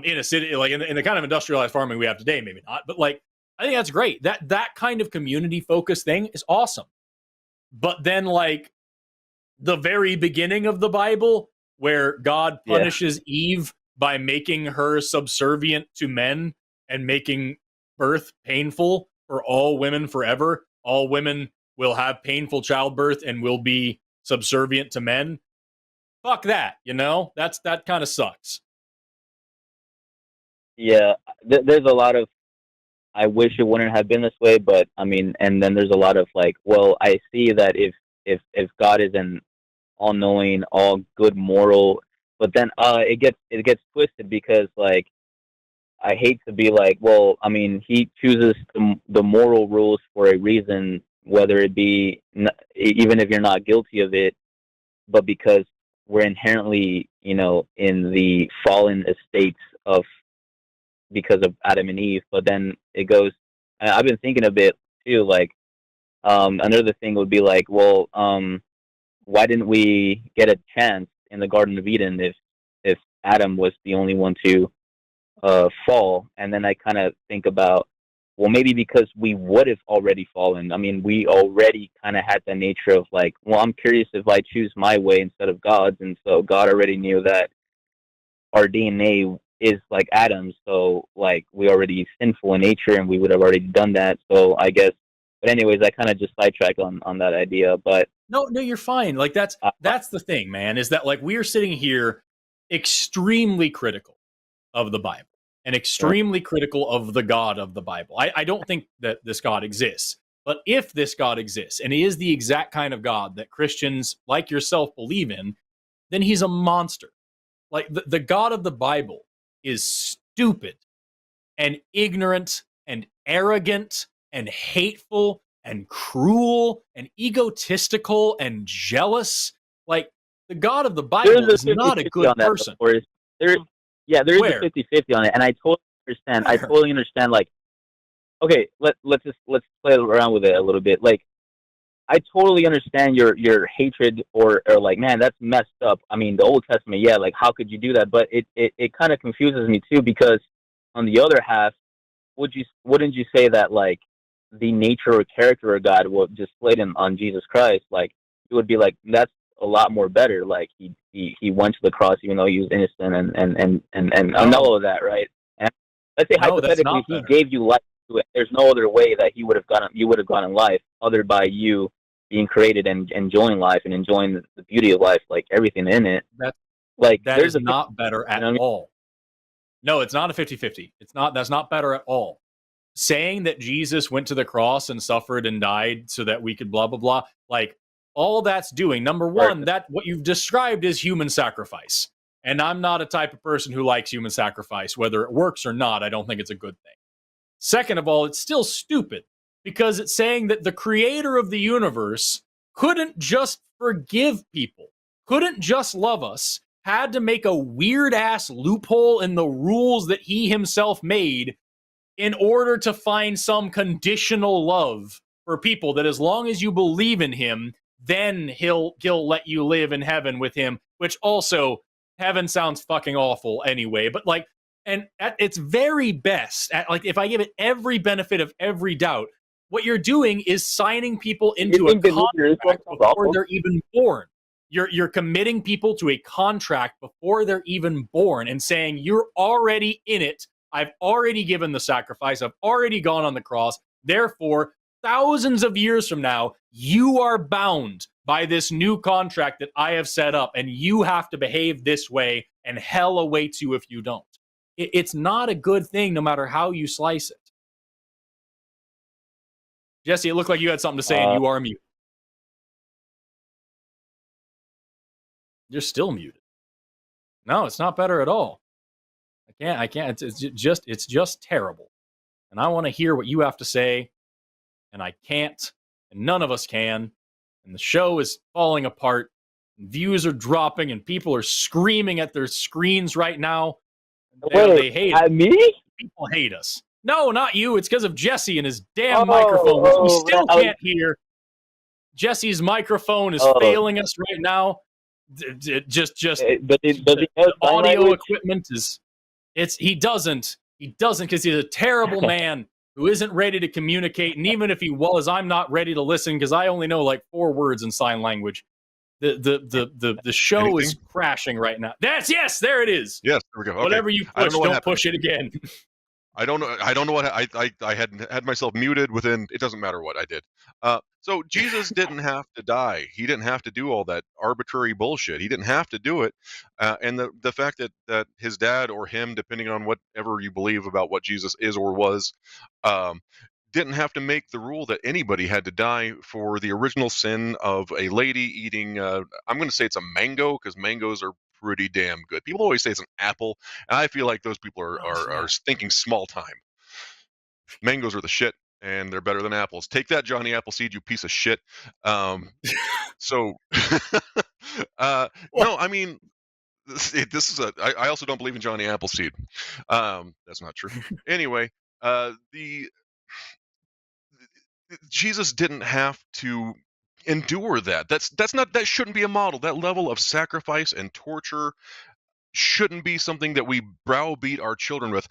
Speaker 1: In a city, like in the kind of industrialized farming we have today, maybe not, but like I think that's great. That kind of community focused thing is awesome. But then, like the very beginning of the Bible, where God punishes Eve by making her subservient to men and making birth painful for all women forever. All women will have painful childbirth and will be subservient to men. Fuck that, that kind of sucks.
Speaker 2: Yeah, there's a lot of I wish it wouldn't have been this way, but I mean, and then there's a lot of like, well, I see that if God is an all knowing, all good, moral, but then it gets twisted because like I hate to be like, well, I mean, he chooses the moral rules for a reason, whether it be even if you're not guilty of it, but because we're inherently, in the fallen estates of because of Adam and Eve. But then it goes. I've been thinking a bit too. Like another thing would be like, well, why didn't we get a chance in the Garden of Eden if Adam was the only one to fall? And then I kind of think about, well, maybe because we would have already fallen. I mean, we already kind of had the nature of like, well, I'm curious if I choose my way instead of God's, and so God already knew that our DNA is like Adam's, so like we already sinful in nature, and we would have already done that. So I guess, but anyways, I kind of just sidetracked on that idea. But
Speaker 1: no, you're fine. Like that's the thing, man. Is that like we are sitting here extremely critical of the Bible and extremely critical of the God of the Bible. I don't think that this God exists, but if this God exists and he is the exact kind of God that Christians like yourself believe in, then he's a monster. Like the God of the Bible is stupid and ignorant and arrogant and hateful and cruel and egotistical and jealous. Like the God of the Bible is not a good person.
Speaker 2: There is a 50-50 on it, and I totally understand. I totally understand. Like, okay, let's play around with it a little bit. Like, I totally understand your hatred or like, man, that's messed up. I mean, the Old Testament, yeah, like how could you do that? But it kind of confuses me too, because on the other half, wouldn't you say that like the nature or character of God was displayed on Jesus Christ? Like it would be like that's a lot more better. Like he went to the cross even though he was innocent and all of that, right? And let's say hypothetically he gave you life. There's no other way that you would have gone in life other by you being created and enjoying life and enjoying the beauty of life, like everything in it.
Speaker 1: That is not better at all. No, it's not a 50-50. That's not better at all. Saying that Jesus went to the cross and suffered and died so that we could blah, blah, blah. Like all that's doing, number one, that what you've described is human sacrifice. And I'm not a type of person who likes human sacrifice. Whether it works or not, I don't think it's a good thing. Second of all, it's still stupid because it's saying that the creator of the universe couldn't just forgive people, couldn't just love us, had to make a weird ass loophole in the rules that he himself made in order to find some conditional love for people that as long as you believe in him, then he'll let you live in heaven with him, which also heaven sounds fucking awful anyway, but like, and at its very best, like if I give it every benefit of every doubt, what you're doing is signing people into a contract before they're even born. You're committing people to a contract before they're even born and saying you're already in it. I've already given the sacrifice. I've already gone on the cross. Therefore, thousands of years from now, you are bound by this new contract that I have set up, and you have to behave this way, and hell awaits you if you don't. It's not a good thing, no matter how you slice it. Jesse, it looked like you had something to say, and you are muted. You're still muted. No, it's not better at all. I can't. It's just terrible. And I want to hear what you have to say, and I can't, and none of us can. And the show is falling apart, and views are dropping, and people are screaming at their screens right now. They hate us.
Speaker 2: Me?
Speaker 1: People hate us. No, not you. It's because of Jesse and his damn microphone, which we still can't hear. Jesse's microphone is failing us right now. The audio equipment is. He doesn't because he's a terrible man who isn't ready to communicate. And even if he was, I'm not ready to listen because I only know like 4 words in sign language. The show is crashing right now. Yes, there it is.
Speaker 4: Yes, there we go. Okay.
Speaker 1: Whatever you push, don't push it again.
Speaker 4: I don't know what I had myself muted within. It doesn't matter what I did. So Jesus didn't have to die. He didn't have to do all that arbitrary bullshit. He didn't have to do it. And the fact that his dad or him, depending on whatever you believe about what Jesus is or was, didn't have to make the rule that anybody had to die for the original sin of a lady eating. I'm going to say it's a mango because mangoes are pretty damn good. People always say it's an apple, and I feel like those people are thinking small time. Mangoes are the shit, and they're better than apples. Take that, Johnny Appleseed, you piece of shit. No, I mean, this is I also don't believe in Johnny Appleseed. That's not true. Anyway, Jesus didn't have to endure that. That shouldn't be a model. That level of sacrifice and torture shouldn't be something that we browbeat our children with.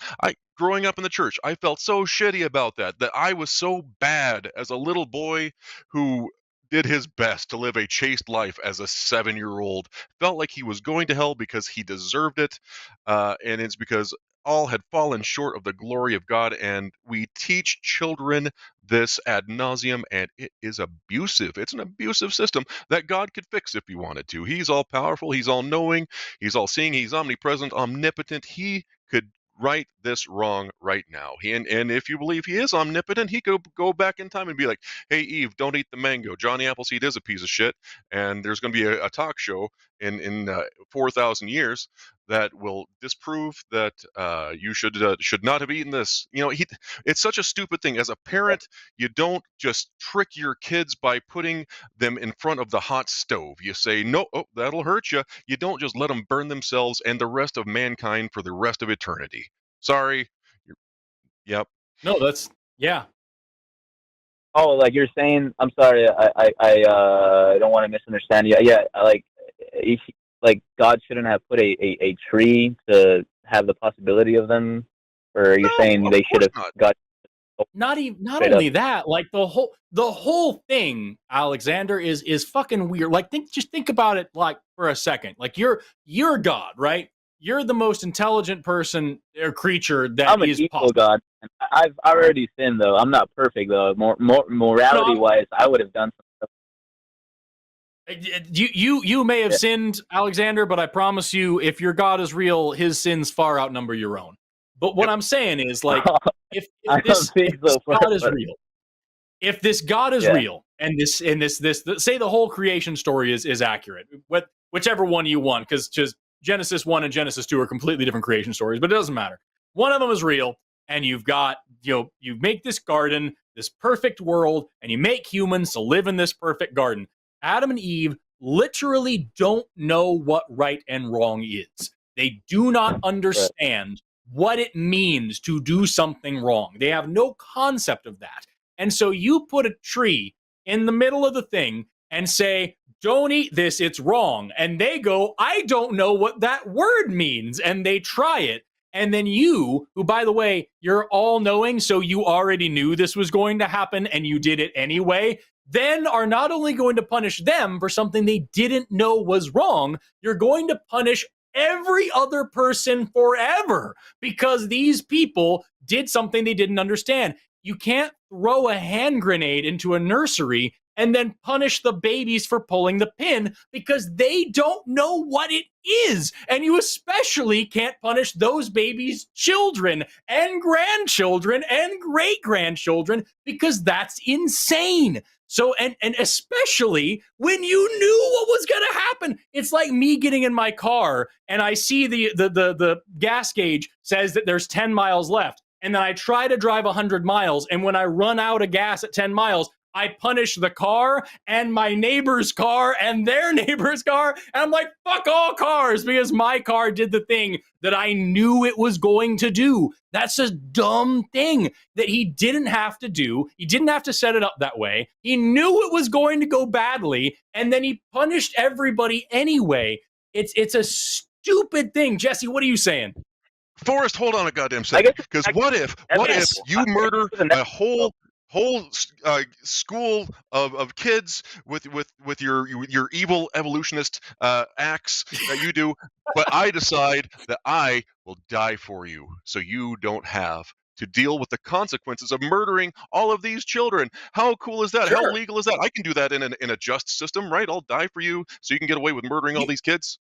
Speaker 4: Growing up in the church, I felt so shitty about that I was so bad as a little boy who did his best to live a chaste life as a 7-year-old, felt like he was going to hell because he deserved it, and it's because all had fallen short of the glory of God, and we teach children this ad nauseum, and it is abusive. It's an abusive system that God could fix if he wanted to. He's all powerful, he's all knowing, he's all seeing, he's omnipresent, omnipotent. He could right this wrong right now. And if you believe he is omnipotent, he could go back in time and be like, hey, Eve, don't eat the mango. Johnny Appleseed is a piece of shit, and there's going to be a talk show in 4,000 years that will disprove that you should not have eaten this. It's such a stupid thing. As a parent, you don't just trick your kids by putting them in front of the hot stove. You say, no, that'll hurt you. You don't just let them burn themselves and the rest of mankind for the rest of eternity. Sorry. Yep.
Speaker 1: No, yeah.
Speaker 2: Oh, like you're saying, I'm sorry, I don't want to misunderstand you. Yeah, like God shouldn't have put a tree to have the possibility of them, or are you saying they should have got?
Speaker 1: Not only that, like the whole thing, Alexander, is fucking weird. Like just think about it like for a second. Like you're God, right? You're the most intelligent person or creature that
Speaker 2: I'm an
Speaker 1: is
Speaker 2: equal
Speaker 1: possible.
Speaker 2: God. I've already sinned though. I'm not perfect though. Morality wise, I would have done some stuff.
Speaker 1: You may have sinned, Alexander, but I promise you, if your God is real, his sins far outnumber your own. But what I'm saying is, like, if this God is real, if this God is real, and this say the whole creation story is accurate, whichever one you want, because just Genesis 1 and Genesis 2 are completely different creation stories, but it doesn't matter. One of them is real, and you've got, you make this garden, this perfect world, and you make humans to live in this perfect garden. Adam and Eve literally don't know what right and wrong is. They do not understand what it means to do something wrong. They have no concept of that. And so you put a tree in the middle of the thing and say, don't eat this, it's wrong. And they go, I don't know what that word means. And they try it. And then you, who, by the way, you're all knowing, so you already knew this was going to happen and you did it anyway, then are not only going to punish them for something they didn't know was wrong, you're going to punish every other person forever because these people did something they didn't understand. you can't throw a hand grenade into a nursery and then punish the babies for pulling the pin because they don't know what it is. And you especially can't punish those babies' children and grandchildren and great-grandchildren because that's insane. So, and especially when you knew what was going to happen. It's like me getting in my car and I see the gas gauge says that there's 10 miles left. And then I try to drive 100 miles. And when I run out of gas at 10 miles, I punish the car and my neighbor's car and their neighbor's car. And I'm like, fuck all cars, because my car did the thing that I knew it was going to do. That's a dumb thing that he didn't have to do. He didn't have to set it up that way. He knew it was going to go badly, and then he punished everybody anyway. It's a stupid thing. Jesse, what are you saying?
Speaker 4: Forrest, hold on a goddamn second. Because what if you murder a whole school of kids with your evil evolutionist acts that you do, but I decide that I will die for you so you don't have to deal with the consequences of murdering all of these children. How cool is that? Sure. How legal is that? I can do that in a just system, right? I'll die for you so you can get away with murdering all these kids.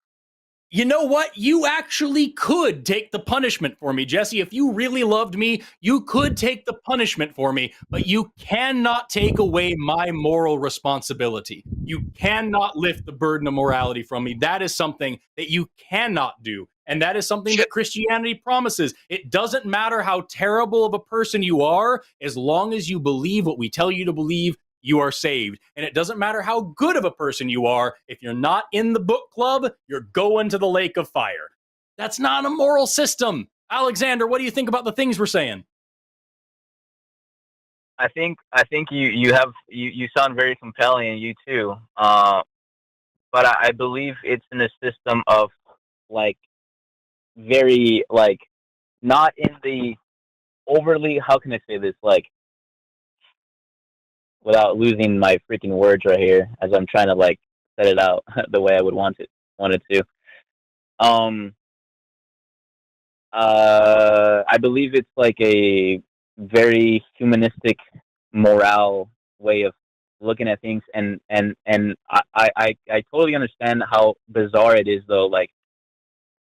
Speaker 1: You know what? You actually could take the punishment for me, Jesse. If you really loved me, you could take the punishment for me, but you cannot take away my moral responsibility. You cannot lift the burden of morality from me. That is something that you cannot do. And that is something that Christianity promises. It doesn't matter how terrible of a person you are, as long as you believe what we tell you to believe, you are saved. And it doesn't matter how good of a person you are. If you're not in the book club, you're going to the lake of fire. That's not a moral system. Alexander, what do you think about the things we're saying?
Speaker 2: I think you sound very compelling, and you too. But I believe it's in a system of very not in the overly, how can I say this, without losing my freaking words right here, as I'm trying to set it out the way I would want it to. I believe it's a very humanistic morale way of looking at things, and I totally understand how bizarre it is, though,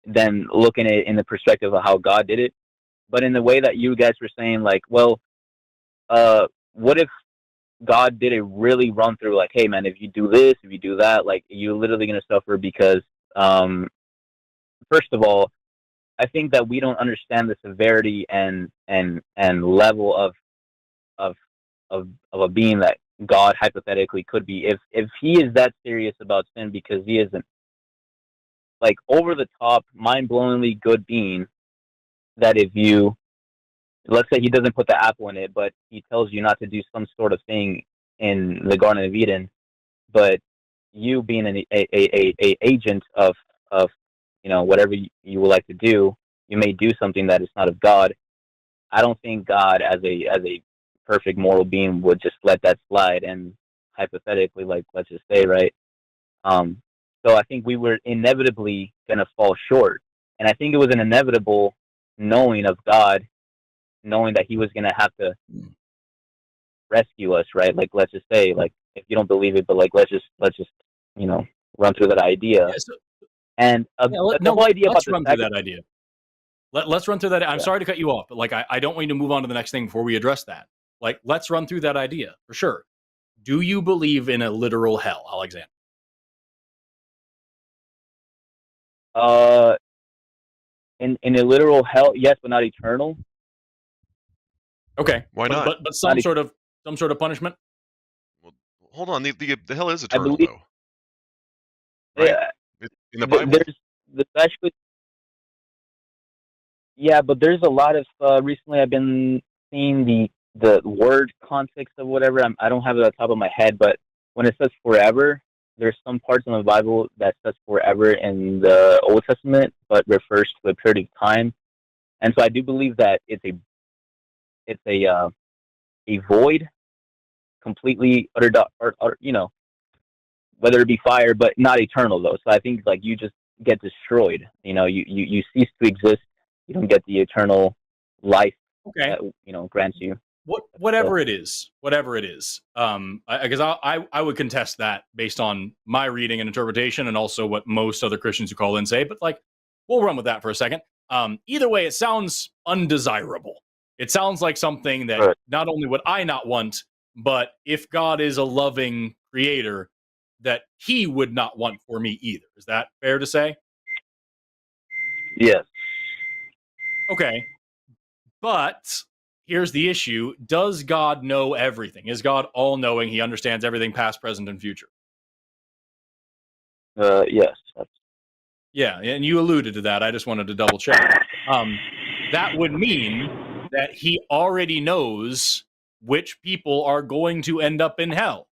Speaker 2: then looking at it in the perspective of how God did it. But in the way that you guys were saying, what if God did a really run through, hey man, if you do this, if you do that, you're literally going to suffer because, first of all, I think that we don't understand the severity and level of a being that God hypothetically could be. If he is that serious about sin, because he isn't over the top, mind-blowingly good being, that if you, let's say he doesn't put the apple in it, but he tells you not to do some sort of thing in the Garden of Eden, but you being an agent of whatever you would like to do, you may do something that is not of God. I don't think God, as a perfect moral being, would just let that slide. And hypothetically, let's just say, right? So I think we were inevitably going to fall short, and I think it was an inevitable knowing of God, knowing that he was going to have to rescue us, right? Let's just say, if you don't believe it, but let's just run through that idea. Yeah, and the whole idea
Speaker 1: let's run through that idea. Let's run through that. I'm sorry to cut you off, but I don't want you to move on to the next thing before we address that. Let's run through that idea for sure. Do you believe in a literal hell, Alexander?
Speaker 2: In a literal hell, yes, but not eternal.
Speaker 1: Okay,
Speaker 4: why not?
Speaker 1: But some sort of punishment.
Speaker 4: Well, hold on. The hell is eternal, though.
Speaker 2: Right? Yeah,
Speaker 4: in the Bible.
Speaker 2: There's actually, yeah, but there's a lot of recently I've been seeing the word context of whatever. I don't have it on the top of my head, but when it says forever, there's some parts in the Bible that says forever in the Old Testament, but refers to a period of time. And so I do believe that it's a void, completely utter, whether it be fire, but not eternal though. So I think you just get destroyed. You cease to exist. You don't get the eternal life that grants you.
Speaker 1: whatever it is, because I would contest that based on my reading and interpretation, and also what most other Christians who call in say. But like, we'll run with that for a second. Either way, it sounds undesirable. It sounds like something that not only would I not want, but if God is a loving creator, that he would not want for me either. Is that fair to say?
Speaker 2: Yes.
Speaker 1: Okay. But here's the issue. Does God know everything? Is God all-knowing? He understands everything past, present, and future.
Speaker 2: Yes.
Speaker 1: Yeah, and you alluded to that. I just wanted to double check. That would mean that he already knows which people are going to end up in hell.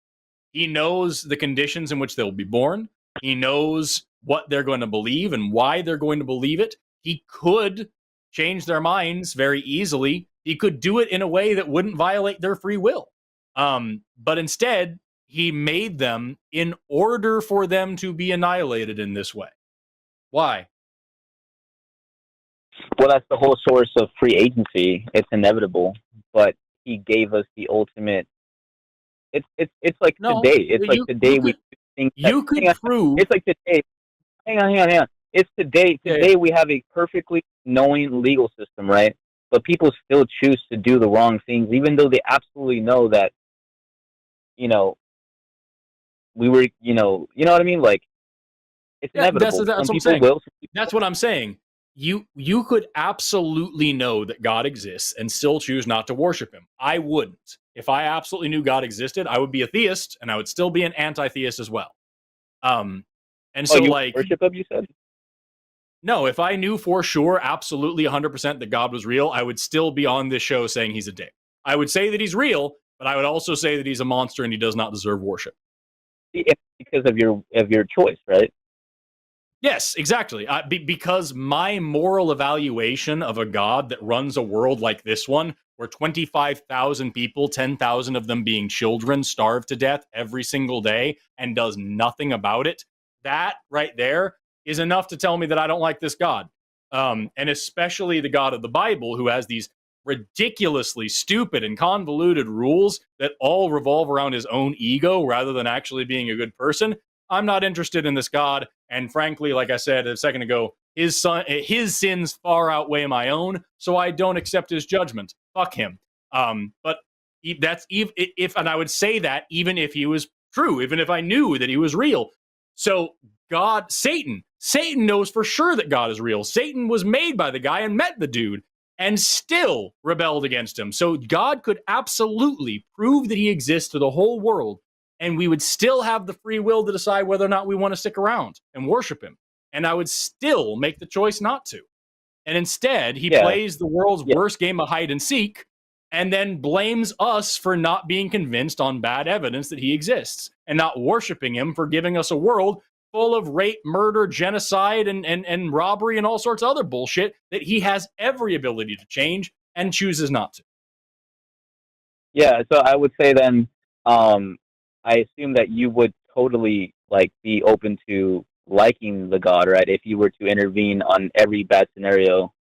Speaker 1: He knows the conditions in which they'll be born. He knows what they're going to believe and why they're going to believe it. He could change their minds very easily. He could do it in a way that wouldn't violate their free will. But instead, he made them in order for them to be annihilated in this way. Why?
Speaker 2: Well, that's the whole source of free agency. It's inevitable, but he gave us the ultimate. It's like today. It's like today we think
Speaker 1: you could prove.
Speaker 2: It's like today. Hang on. It's today. Today we have a perfectly knowing legal system, right? But people still choose to do the wrong things, even though they absolutely know that. We were. You know what I mean? Like, it's inevitable.
Speaker 1: That's what I'm saying. That's what I'm saying. You could absolutely know that God exists and still choose not to worship him. I wouldn't. If I absolutely knew God existed, I would be a theist, and I would still be an anti-theist as well. And so, like,
Speaker 2: worship him, you said?
Speaker 1: No, if I knew for sure, absolutely 100% that God was real, I would still be on this show saying he's a dick. I would say that he's real, but I would also say that he's a monster and he does not deserve worship.
Speaker 2: Because of your choice, right?
Speaker 1: Yes, exactly. Because my moral evaluation of a God that runs a world like this one, where 25,000 people, 10,000 of them being children, starve to death every single day and does nothing about it, that right there is enough to tell me that I don't like this God. And especially the God of the Bible, who has these ridiculously stupid and convoluted rules that all revolve around his own ego rather than actually being a good person. I'm not interested in this God. And frankly, like I said a second ago, his sins far outweigh my own, so I don't accept his judgment. Fuck him. But that's if, and I would say that even if he was true, even if I knew that he was real. So Satan knows for sure that God is real. Satan was made by the guy and met the dude and still rebelled against him. So God could absolutely prove that he exists to the whole world, and we would still have the free will to decide whether or not we want to stick around and worship him. And I would still make the choice not to. And instead, he plays the world's worst game of hide and seek, and then blames us for not being convinced on bad evidence that he exists, and not worshiping him for giving us a world full of rape, murder, genocide, and robbery, and all sorts of other bullshit that he has every ability to change and chooses not to.
Speaker 2: Yeah, so I would say then, I assume that you would totally be open to liking the God, right? If you were to intervene on every bad scenario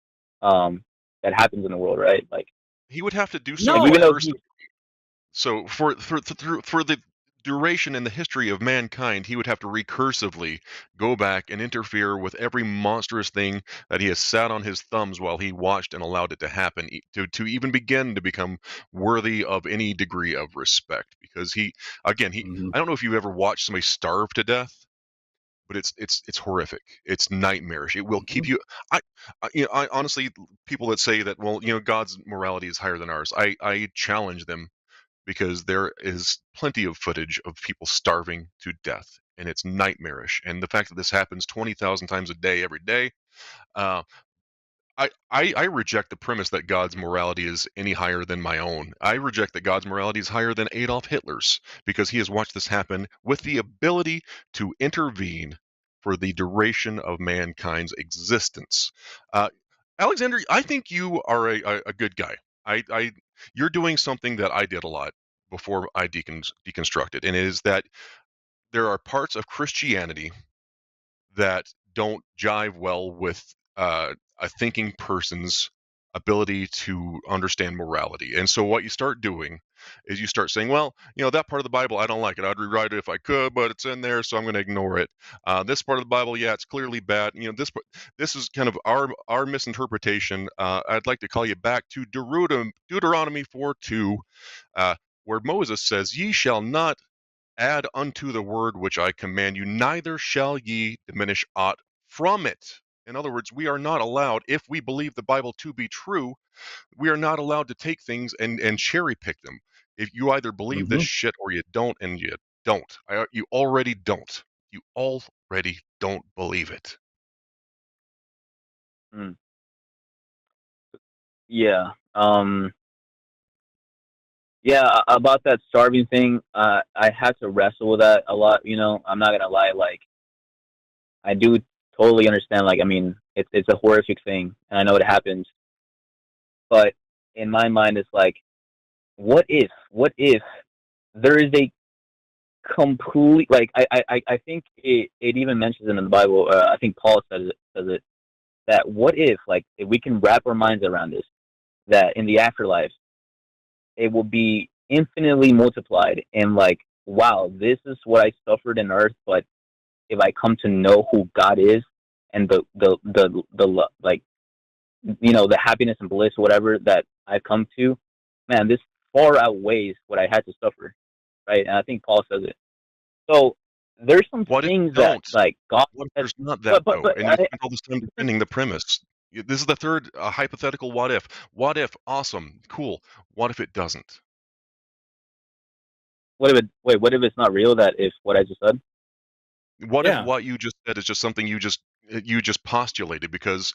Speaker 2: that happens in the world, right? Like,
Speaker 4: he would have to do so. So for the duration in the history of mankind, he would have to recursively go back and interfere with every monstrous thing that he has sat on his thumbs while he watched and allowed it to happen, to even begin to become worthy of any degree of respect. Because I don't know if you've ever watched somebody starve to death, but it's horrific. It's nightmarish. It will keep you. I honestly, people that say that, well, God's morality is higher than ours, I challenge them, because there is plenty of footage of people starving to death, and it's nightmarish. And the fact that this happens 20,000 times a day, every day, I reject the premise that God's morality is any higher than my own. I reject that God's morality is higher than Adolf Hitler's, because he has watched this happen with the ability to intervene for the duration of mankind's existence. Alexander, I think you are a good guy. You're doing something that I did a lot before I deconstructed, and it is that there are parts of Christianity that don't jive well with a thinking person's ability to understand morality. And so what you start doing is you start saying, well, that part of the Bible, I don't like it. I'd rewrite it if I could, but it's in there, so I'm going to ignore it. This part of the Bible, yeah, it's clearly bad. This is kind of our misinterpretation. I'd like to call you back to Deuteronomy 4:2, where Moses says, ye shall not add unto the word which I command you, neither shall ye diminish aught from it. In other words, we are not allowed, if we believe the Bible to be true, we are not allowed to take things and cherry pick them. If you either believe this shit or you don't, and you don't. You already don't. You already don't believe it.
Speaker 2: Yeah. Yeah, about that starving thing, I had to wrestle with that a lot, I'm not gonna lie, like, I do totally understand, like, I mean, it's a horrific thing, and I know it happens, but in my mind, it's like, what if there is a complete, like, I think it even mentions it in the Bible, I think Paul says it, that what if we can wrap our minds around this, that in the afterlife, it will be infinitely multiplied, and like, wow, this is what I suffered in earth, but if I come to know who God is, and the like, the happiness and bliss, whatever that I've come to, man, this far outweighs what I had to suffer, right? And I think Paul says it. So there's some things that, like, God.
Speaker 4: What if there's not that, though? And you spend all this time defending the premise. This is the third hypothetical what if. What if? Awesome. Cool. What if it doesn't?
Speaker 2: What if it's not real, that if what I just said?
Speaker 4: What if what you just said is just something you just postulated? Because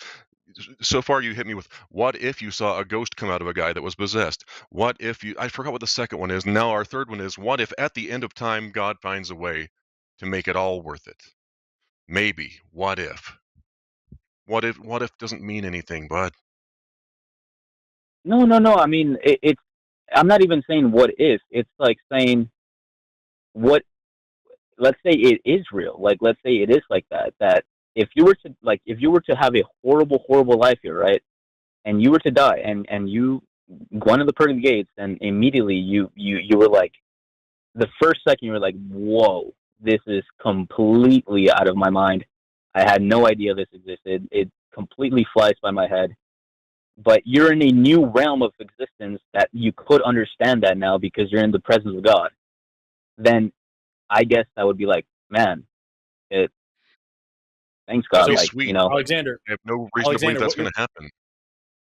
Speaker 4: so far you hit me with, what if you saw a ghost come out of a guy that was possessed? What if I forgot what the second one is. Now our third one is, what if at the end of time God finds a way to make it all worth it? Maybe. What if? What if doesn't mean anything, bud?
Speaker 2: No. I mean, it's. I'm not even saying what if. It's like saying, what. Let's say it is real. Like, let's say it is like that. That if you were to have a horrible life here, right, and you were to die, and you go into the pearly gates, and immediately you were like, the first second you were like, whoa, this is completely out of my mind. I had no idea this existed. It completely flies by my head. But you're in a new realm of existence that you could understand that now because you're in the presence of God. Then I guess that would be like, man, thanks God.
Speaker 4: So
Speaker 2: like,
Speaker 4: sweet.
Speaker 1: Alexander,
Speaker 4: I have no reason to believe that's going to happen.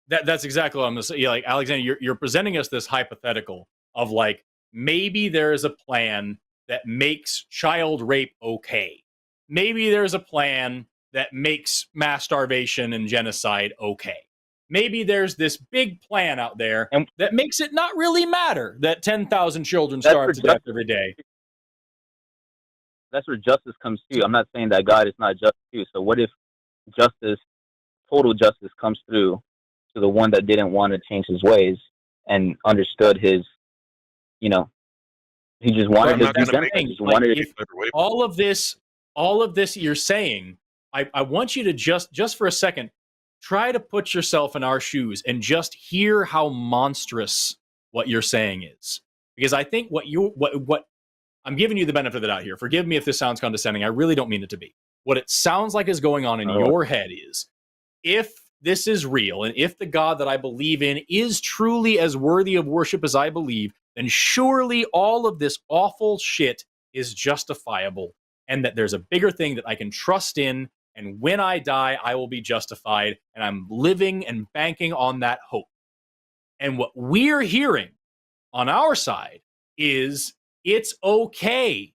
Speaker 1: That's exactly what I'm going to say. Yeah, like, Alexander, you're presenting us this hypothetical of, like, maybe there is a plan that makes child rape okay. Maybe there's a plan that makes mass starvation and genocide okay. Maybe there's this big plan out there that makes it not really matter that 10,000 children starve to death every day.
Speaker 2: That's where justice comes to. I'm not saying that God is not just too. So what if total justice comes through to the one that didn't want to change his ways and understood his, he just wanted to do something.
Speaker 1: All of this you're saying, I want you to just for a second, try to put yourself in our shoes and just hear how monstrous what you're saying is. Because I think what I'm giving you the benefit of the doubt here. Forgive me if this sounds condescending. I really don't mean it to be. What it sounds like is going on in your head is, if this is real, and if the God that I believe in is truly as worthy of worship as I believe, then surely all of this awful shit is justifiable, and that there's a bigger thing that I can trust in, and when I die, I will be justified, and I'm living and banking on that hope. And what we're hearing on our side is, it's okay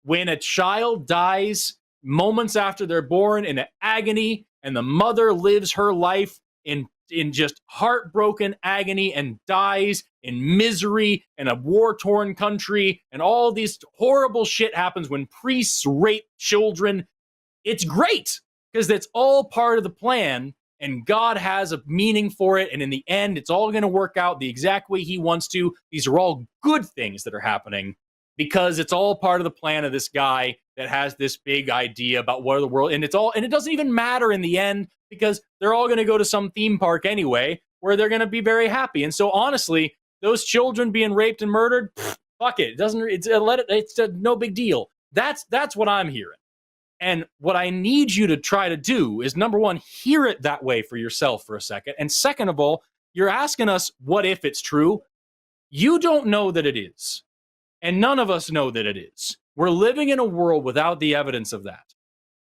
Speaker 1: when a child dies moments after they're born in agony, and the mother lives her life in just heartbroken agony and dies in misery in a war-torn country, and all these horrible shit happens when priests rape children. It's great because that's all part of the plan, and God has a meaning for it, and in the end, it's all going to work out the exact way he wants to. These are all good things that are happening because it's all part of the plan of this guy that has this big idea about what the world, and it doesn't even matter in the end because they're all going to go to some theme park anyway, where they're going to be very happy. And so honestly, those children being raped and murdered, fuck it. It's no big deal. That's what I'm hearing. And what I need you to try to do is, number one, hear it that way for yourself for a second. And second of all, you're asking us, what if it's true? You don't know that it is. And none of us know that it is. We're living in a world without the evidence of that.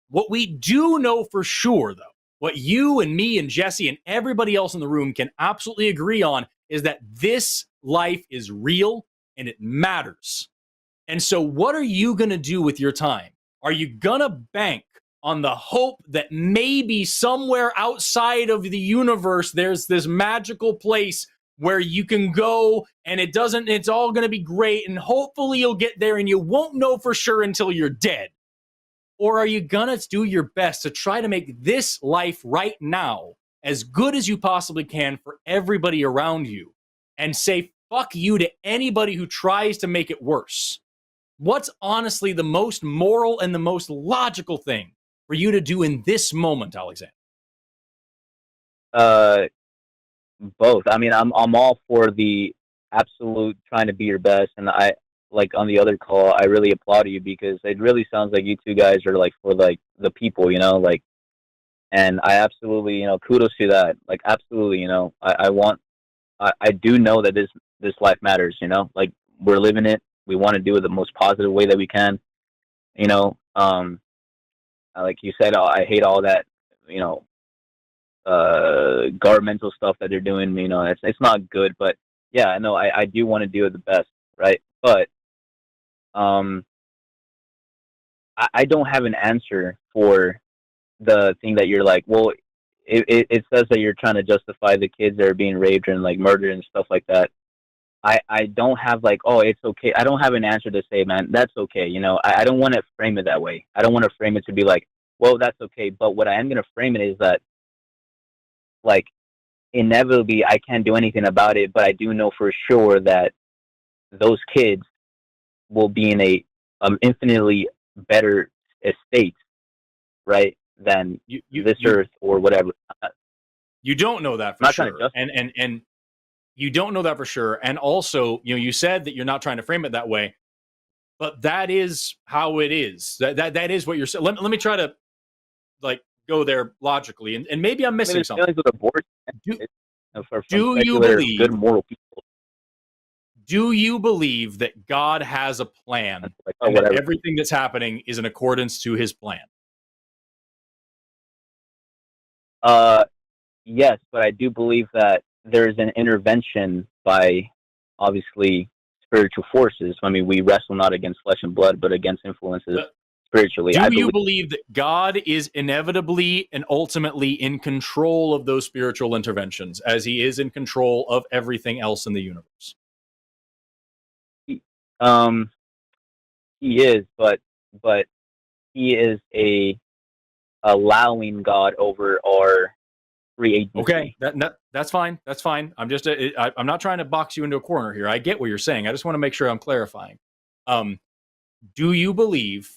Speaker 1: What we do know for sure, though, what you and me and Jesse and everybody else in the room can absolutely agree on is that this life is real and it matters. And so what are you going to do with your time? Are you going to bank on the hope that maybe somewhere outside of the universe there's this magical place where you can go and it's all going to be great and hopefully you'll get there and you won't know for sure until you're dead? Or are you going to do your best to try to make this life right now as good as you possibly can for everybody around you and say fuck you to anybody who tries to make it worse? What's honestly the most moral and the most logical thing for you to do in this moment, Alexander?
Speaker 2: Both. I mean, I'm all for the absolute trying to be your best, and I, like on the other call, I really applaud you because it really sounds like you two guys are like for like the people, like, and I absolutely, kudos to that. Like, absolutely, I do know that this life matters, like we're living it. We want to do it the most positive way that we can, like you said, I hate all that, governmental stuff that they're doing. It's not good, but yeah, I know I do want to do it the best, right? But I don't have an answer for the thing that you're like, well, it says that you're trying to justify the kids that are being raped and like murdered and stuff like that. I don't have like, oh, it's okay. I don't have an answer to say, man, that's okay. I don't want to frame it that way. I don't want to frame it to be like, well, that's okay. But what I am going to frame it is that, like, inevitably I can't do anything about it, but I do know for sure that those kids will be in a infinitely better estate, right, than this earth or whatever.
Speaker 1: You don't know that for sure. And you don't know that for sure. And also, you said that you're not trying to frame it that way, but that is how it is. That is what you're saying. Let me try to like go there logically, and maybe I'm missing something. Do you believe
Speaker 2: good moral people?
Speaker 1: Do you believe that God has a plan and that everything that's happening is in accordance to his plan?
Speaker 2: Yes, but I do believe that there's an intervention by, obviously, spiritual forces. I mean, we wrestle not against flesh and blood, but against influences spiritually.
Speaker 1: Do you believe that God is inevitably and ultimately in control of those spiritual interventions, as he is in control of everything else in the universe?
Speaker 2: He is, but he is a allowing God over our free agency.
Speaker 1: Okay, that's fine. That's fine. I'm just I'm not trying to box you into a corner here. I get what you're saying. I just want to make sure I'm clarifying. Do you believe?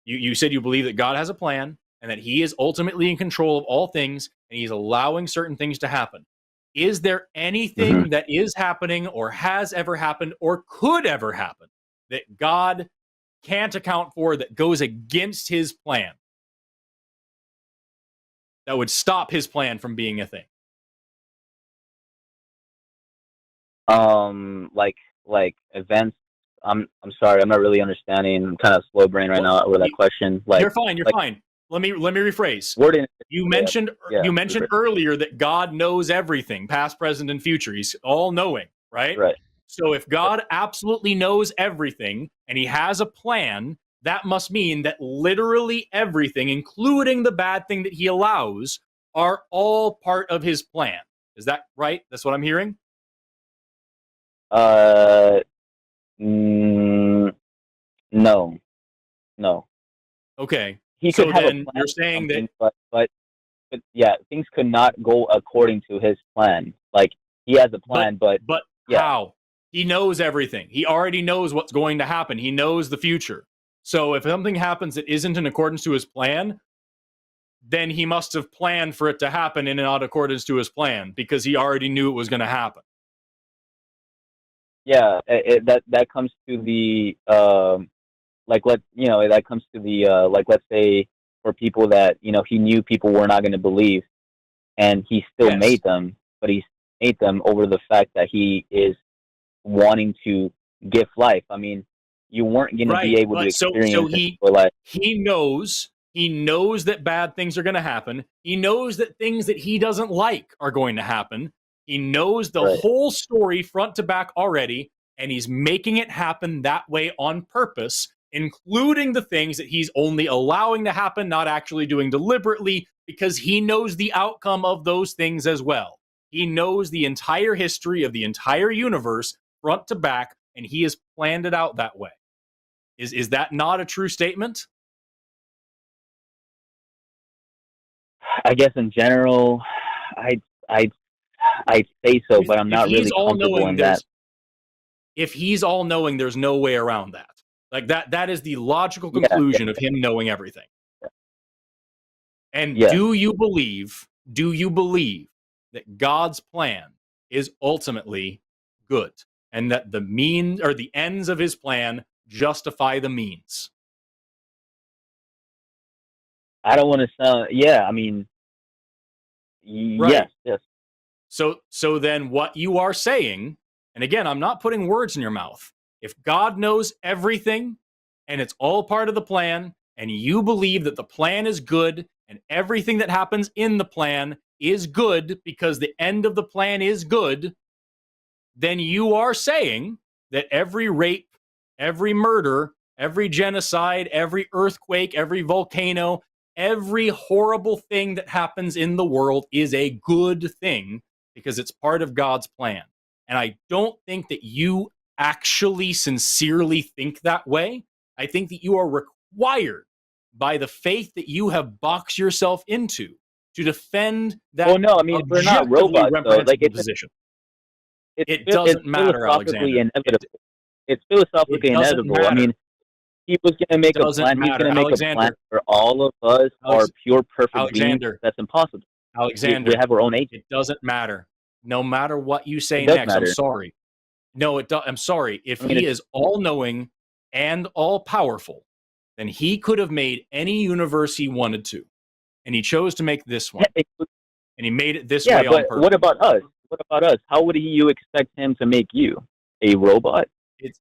Speaker 1: You said you believe that God has a plan and that he is ultimately in control of all things and he's allowing certain things to happen. Is there anything that is happening or has ever happened or could ever happen that God can't account for that goes against his plan? That would stop his plan from being a thing?
Speaker 2: Like events. I'm sorry, I'm not really understanding. I'm kind of slow brain right now with that question. Like,
Speaker 1: you're fine. You're fine. Let me rephrase. You mentioned earlier that God knows everything, past, present, and future. He's all knowing, right?
Speaker 2: Right.
Speaker 1: So if God absolutely knows everything and he has a plan, that must mean that literally everything, including the bad thing that he allows, are all part of his plan. Is that right? That's what I'm hearing?
Speaker 2: No.
Speaker 1: Okay.
Speaker 2: He
Speaker 1: so
Speaker 2: could have
Speaker 1: then
Speaker 2: a plan,
Speaker 1: you're saying that,
Speaker 2: but yeah, things could not go according to his plan. Like, he has a plan, but yeah.
Speaker 1: How? He knows everything. He already knows what's going to happen. He knows the future. So if something happens that isn't in accordance to his plan, then he must have planned for it to happen in accordance to his plan, because he already knew it was going to happen.
Speaker 2: Yeah, that comes to the that comes to the let's say for people that he knew people were not going to believe, and he still made them, but he made them over the fact that he is wanting to give life. I mean, you weren't going to be able to experience it, but like
Speaker 1: he knows that bad things are going to happen. He knows that things that he doesn't like are going to happen. He knows the whole story front to back already, and he's making it happen that way on purpose, including the things that he's only allowing to happen, not actually doing deliberately, because he knows the outcome of those things as well. He knows the entire history of the entire universe front to back, and he has planned it out that way. Is that not a true statement?
Speaker 2: I guess in general, I'd say so, but I'm not really comfortable in that.
Speaker 1: If he's all knowing, there's no way around that. Like that is the logical conclusion of him knowing everything. And do you believe that God's plan is ultimately good, and that the means or the ends of his plan justify the means?
Speaker 2: I don't want to sound. Yeah, I mean, yes.
Speaker 1: So then, what you are saying, and again, I'm not putting words in your mouth. If God knows everything, and it's all part of the plan, and you believe that the plan is good, and everything that happens in the plan is good because the end of the plan is good, then you are saying that every rape, every murder, every genocide, every earthquake, every volcano, every horrible thing that happens in the world is a good thing because it's part of God's plan. And I don't think that you actually sincerely think that way. I think that you are required by the faith that you have boxed yourself into to defend that.
Speaker 2: Well, no, I mean, we're not robots, though. Like,
Speaker 1: position. It doesn't matter, Alexander.
Speaker 2: It's philosophically inevitable.
Speaker 1: Matter.
Speaker 2: I mean, he was going to make a plan. He's going to make a plan for all of us are pure, perfect beings. That's impossible.
Speaker 1: Alexander,
Speaker 2: we have our own agent.
Speaker 1: It doesn't matter. No matter what you say next, matter. I'm sorry. No, I'm sorry. If he is all-knowing and all-powerful, then he could have made any universe he wanted to. And he chose to make this one. And he made it this way on purpose.
Speaker 2: What about us? What about us? How would you expect him to make you? A robot?
Speaker 1: We've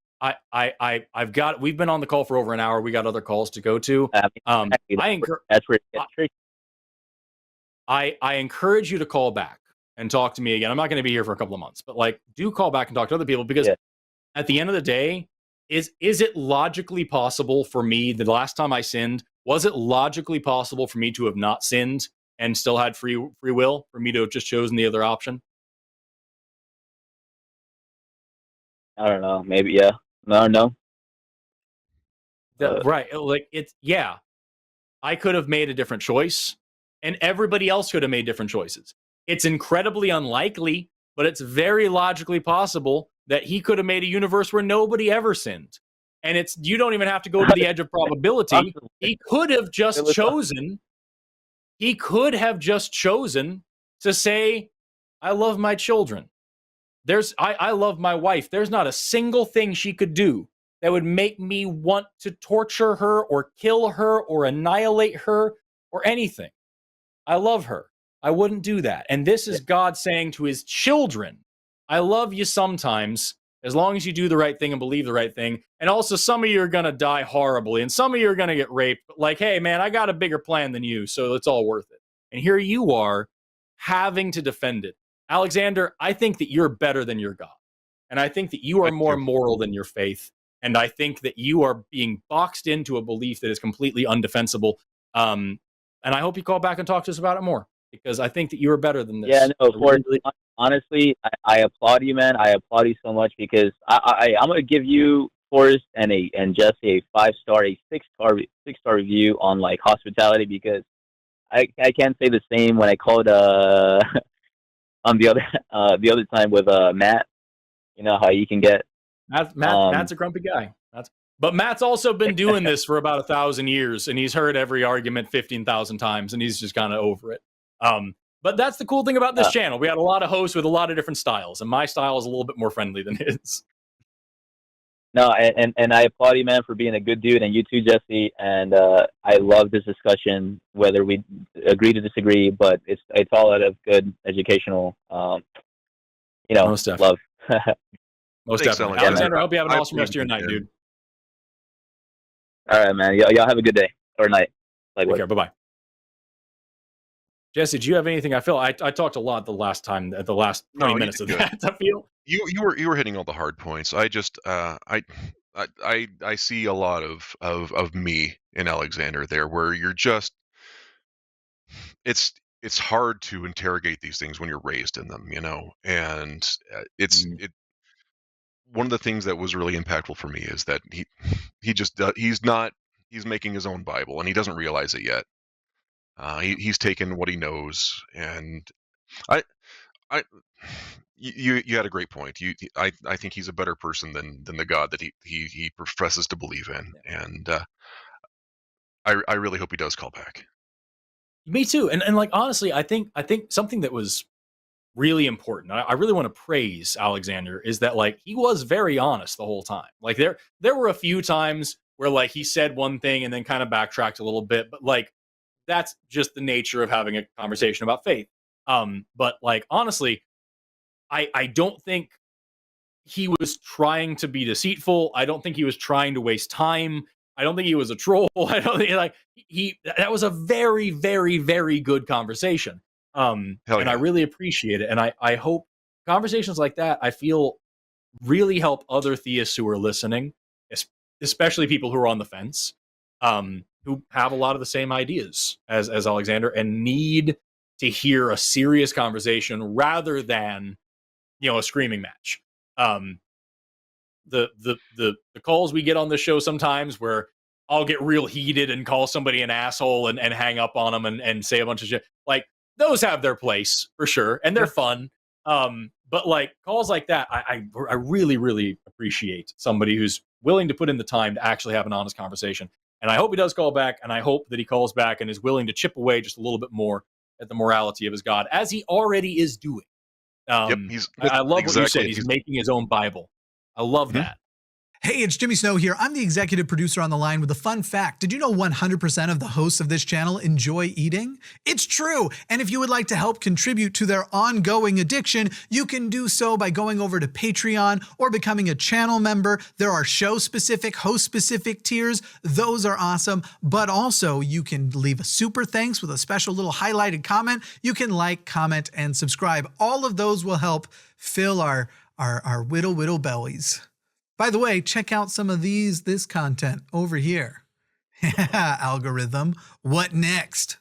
Speaker 1: been on the call for over an hour. We got other calls to go to.
Speaker 2: That's where it gets tricky.
Speaker 1: I encourage you to call back and talk to me again. I'm not going to be here for a couple of months, but do call back and talk to other people, because at the end of the day, is it logically possible for me, the last time I sinned, was it logically possible for me to have not sinned and still had free will, for me to have just chosen the other option?
Speaker 2: I don't know. Maybe, yeah. No.
Speaker 1: Right. Like, I could have made a different choice, and everybody else could have made different choices. It's incredibly unlikely, but it's very logically possible that he could have made a universe where nobody ever sinned. And you don't even have to go to the edge of probability. He could have just chosen to say, I love my children. I love my wife. There's not a single thing she could do that would make me want to torture her or kill her or annihilate her or anything. I love her. I wouldn't do that. And this is God saying to his children, I love you sometimes, as long as you do the right thing and believe the right thing. And also, some of you are going to die horribly, and some of you are going to get raped. But like, hey, man, I got a bigger plan than you, so it's all worth it. And here you are having to defend it. Alexander, I think that you're better than your God. And I think that you are more moral than your faith. And I think that you are being boxed into a belief that is completely undefensible. And I hope you call back and talk to us about it more, because I think that you are better than this.
Speaker 2: Yeah, no, honestly, I applaud you, man. I applaud you so much, because I'm going to give you, Forrest and Jesse, a 5-star, a 6-star review on like hospitality, because I can't say the same when I called on the other time with Matt. You know how you can get
Speaker 1: Matt's a grumpy guy. But Matt's also been doing this for about 1,000 years, and he's heard every argument 15,000 times, and he's just kind of over it. But that's the cool thing about this channel. We had a lot of hosts with a lot of different styles, and my style is a little bit more friendly than his.
Speaker 2: No, and I applaud you, man, for being a good dude, and you too, Jesse. And I love this discussion, whether we agree to disagree, but it's all out of good educational,
Speaker 1: Most
Speaker 2: love.
Speaker 1: Most definitely. Alexander, I hope you have an awesome rest of your night, dude.
Speaker 2: All right, man. Y'all have a good day or night.
Speaker 1: Take care. Bye-bye. Jesse, do you have anything? I feel I talked a lot the last 20 minutes of that. I feel
Speaker 4: you were hitting all the hard points. I just I see a lot of me in Alexander there, where you're just it's hard to interrogate these things when you're raised in them, and one of the things that was really impactful for me is that he's making his own Bible, and he doesn't realize it yet. He's taken what he knows, and you had a great point. I think he's a better person than the God that he professes to believe in, and I really hope he does call back.
Speaker 1: Me too, and like honestly, I think something that was really important, I really want to praise Alexander, is that like he was very honest the whole time. Like there were a few times where like he said one thing and then kind of backtracked a little bit, but like that's just the nature of having a conversation about faith. But like honestly, I don't think he was trying to be deceitful. I don't think he was trying to waste time. I don't think he was a troll. I don't think that was a very, very, very good conversation. And I really appreciate it. And I hope conversations like that, I feel, really help other theists who are listening, especially people who are on the fence, who have a lot of the same ideas as Alexander and need to hear a serious conversation rather than, a screaming match. The calls we get on this show sometimes where I'll get real heated and call somebody an asshole and hang up on them and say a bunch of shit. Like, those have their place for sure, and they're fun. But like calls like that, I really, really appreciate somebody who's willing to put in the time to actually have an honest conversation. And I hope he does call back, and I hope that he calls back and is willing to chip away just a little bit more at the morality of his God, as he already is doing. I love what you said. He's making his own Bible. I love that.
Speaker 5: Hey, it's Jimmy Snow here. I'm the executive producer on the line with a fun fact. Did you know 100% of the hosts of this channel enjoy eating? It's true. And if you would like to help contribute to their ongoing addiction, you can do so by going over to Patreon or becoming a channel member. There are show-specific, host-specific tiers. Those are awesome. But also, you can leave a super thanks with a special little highlighted comment. You can like, comment, and subscribe. All of those will help fill our whittle bellies. By the way, check out some of this content over here. Algorithm, what next?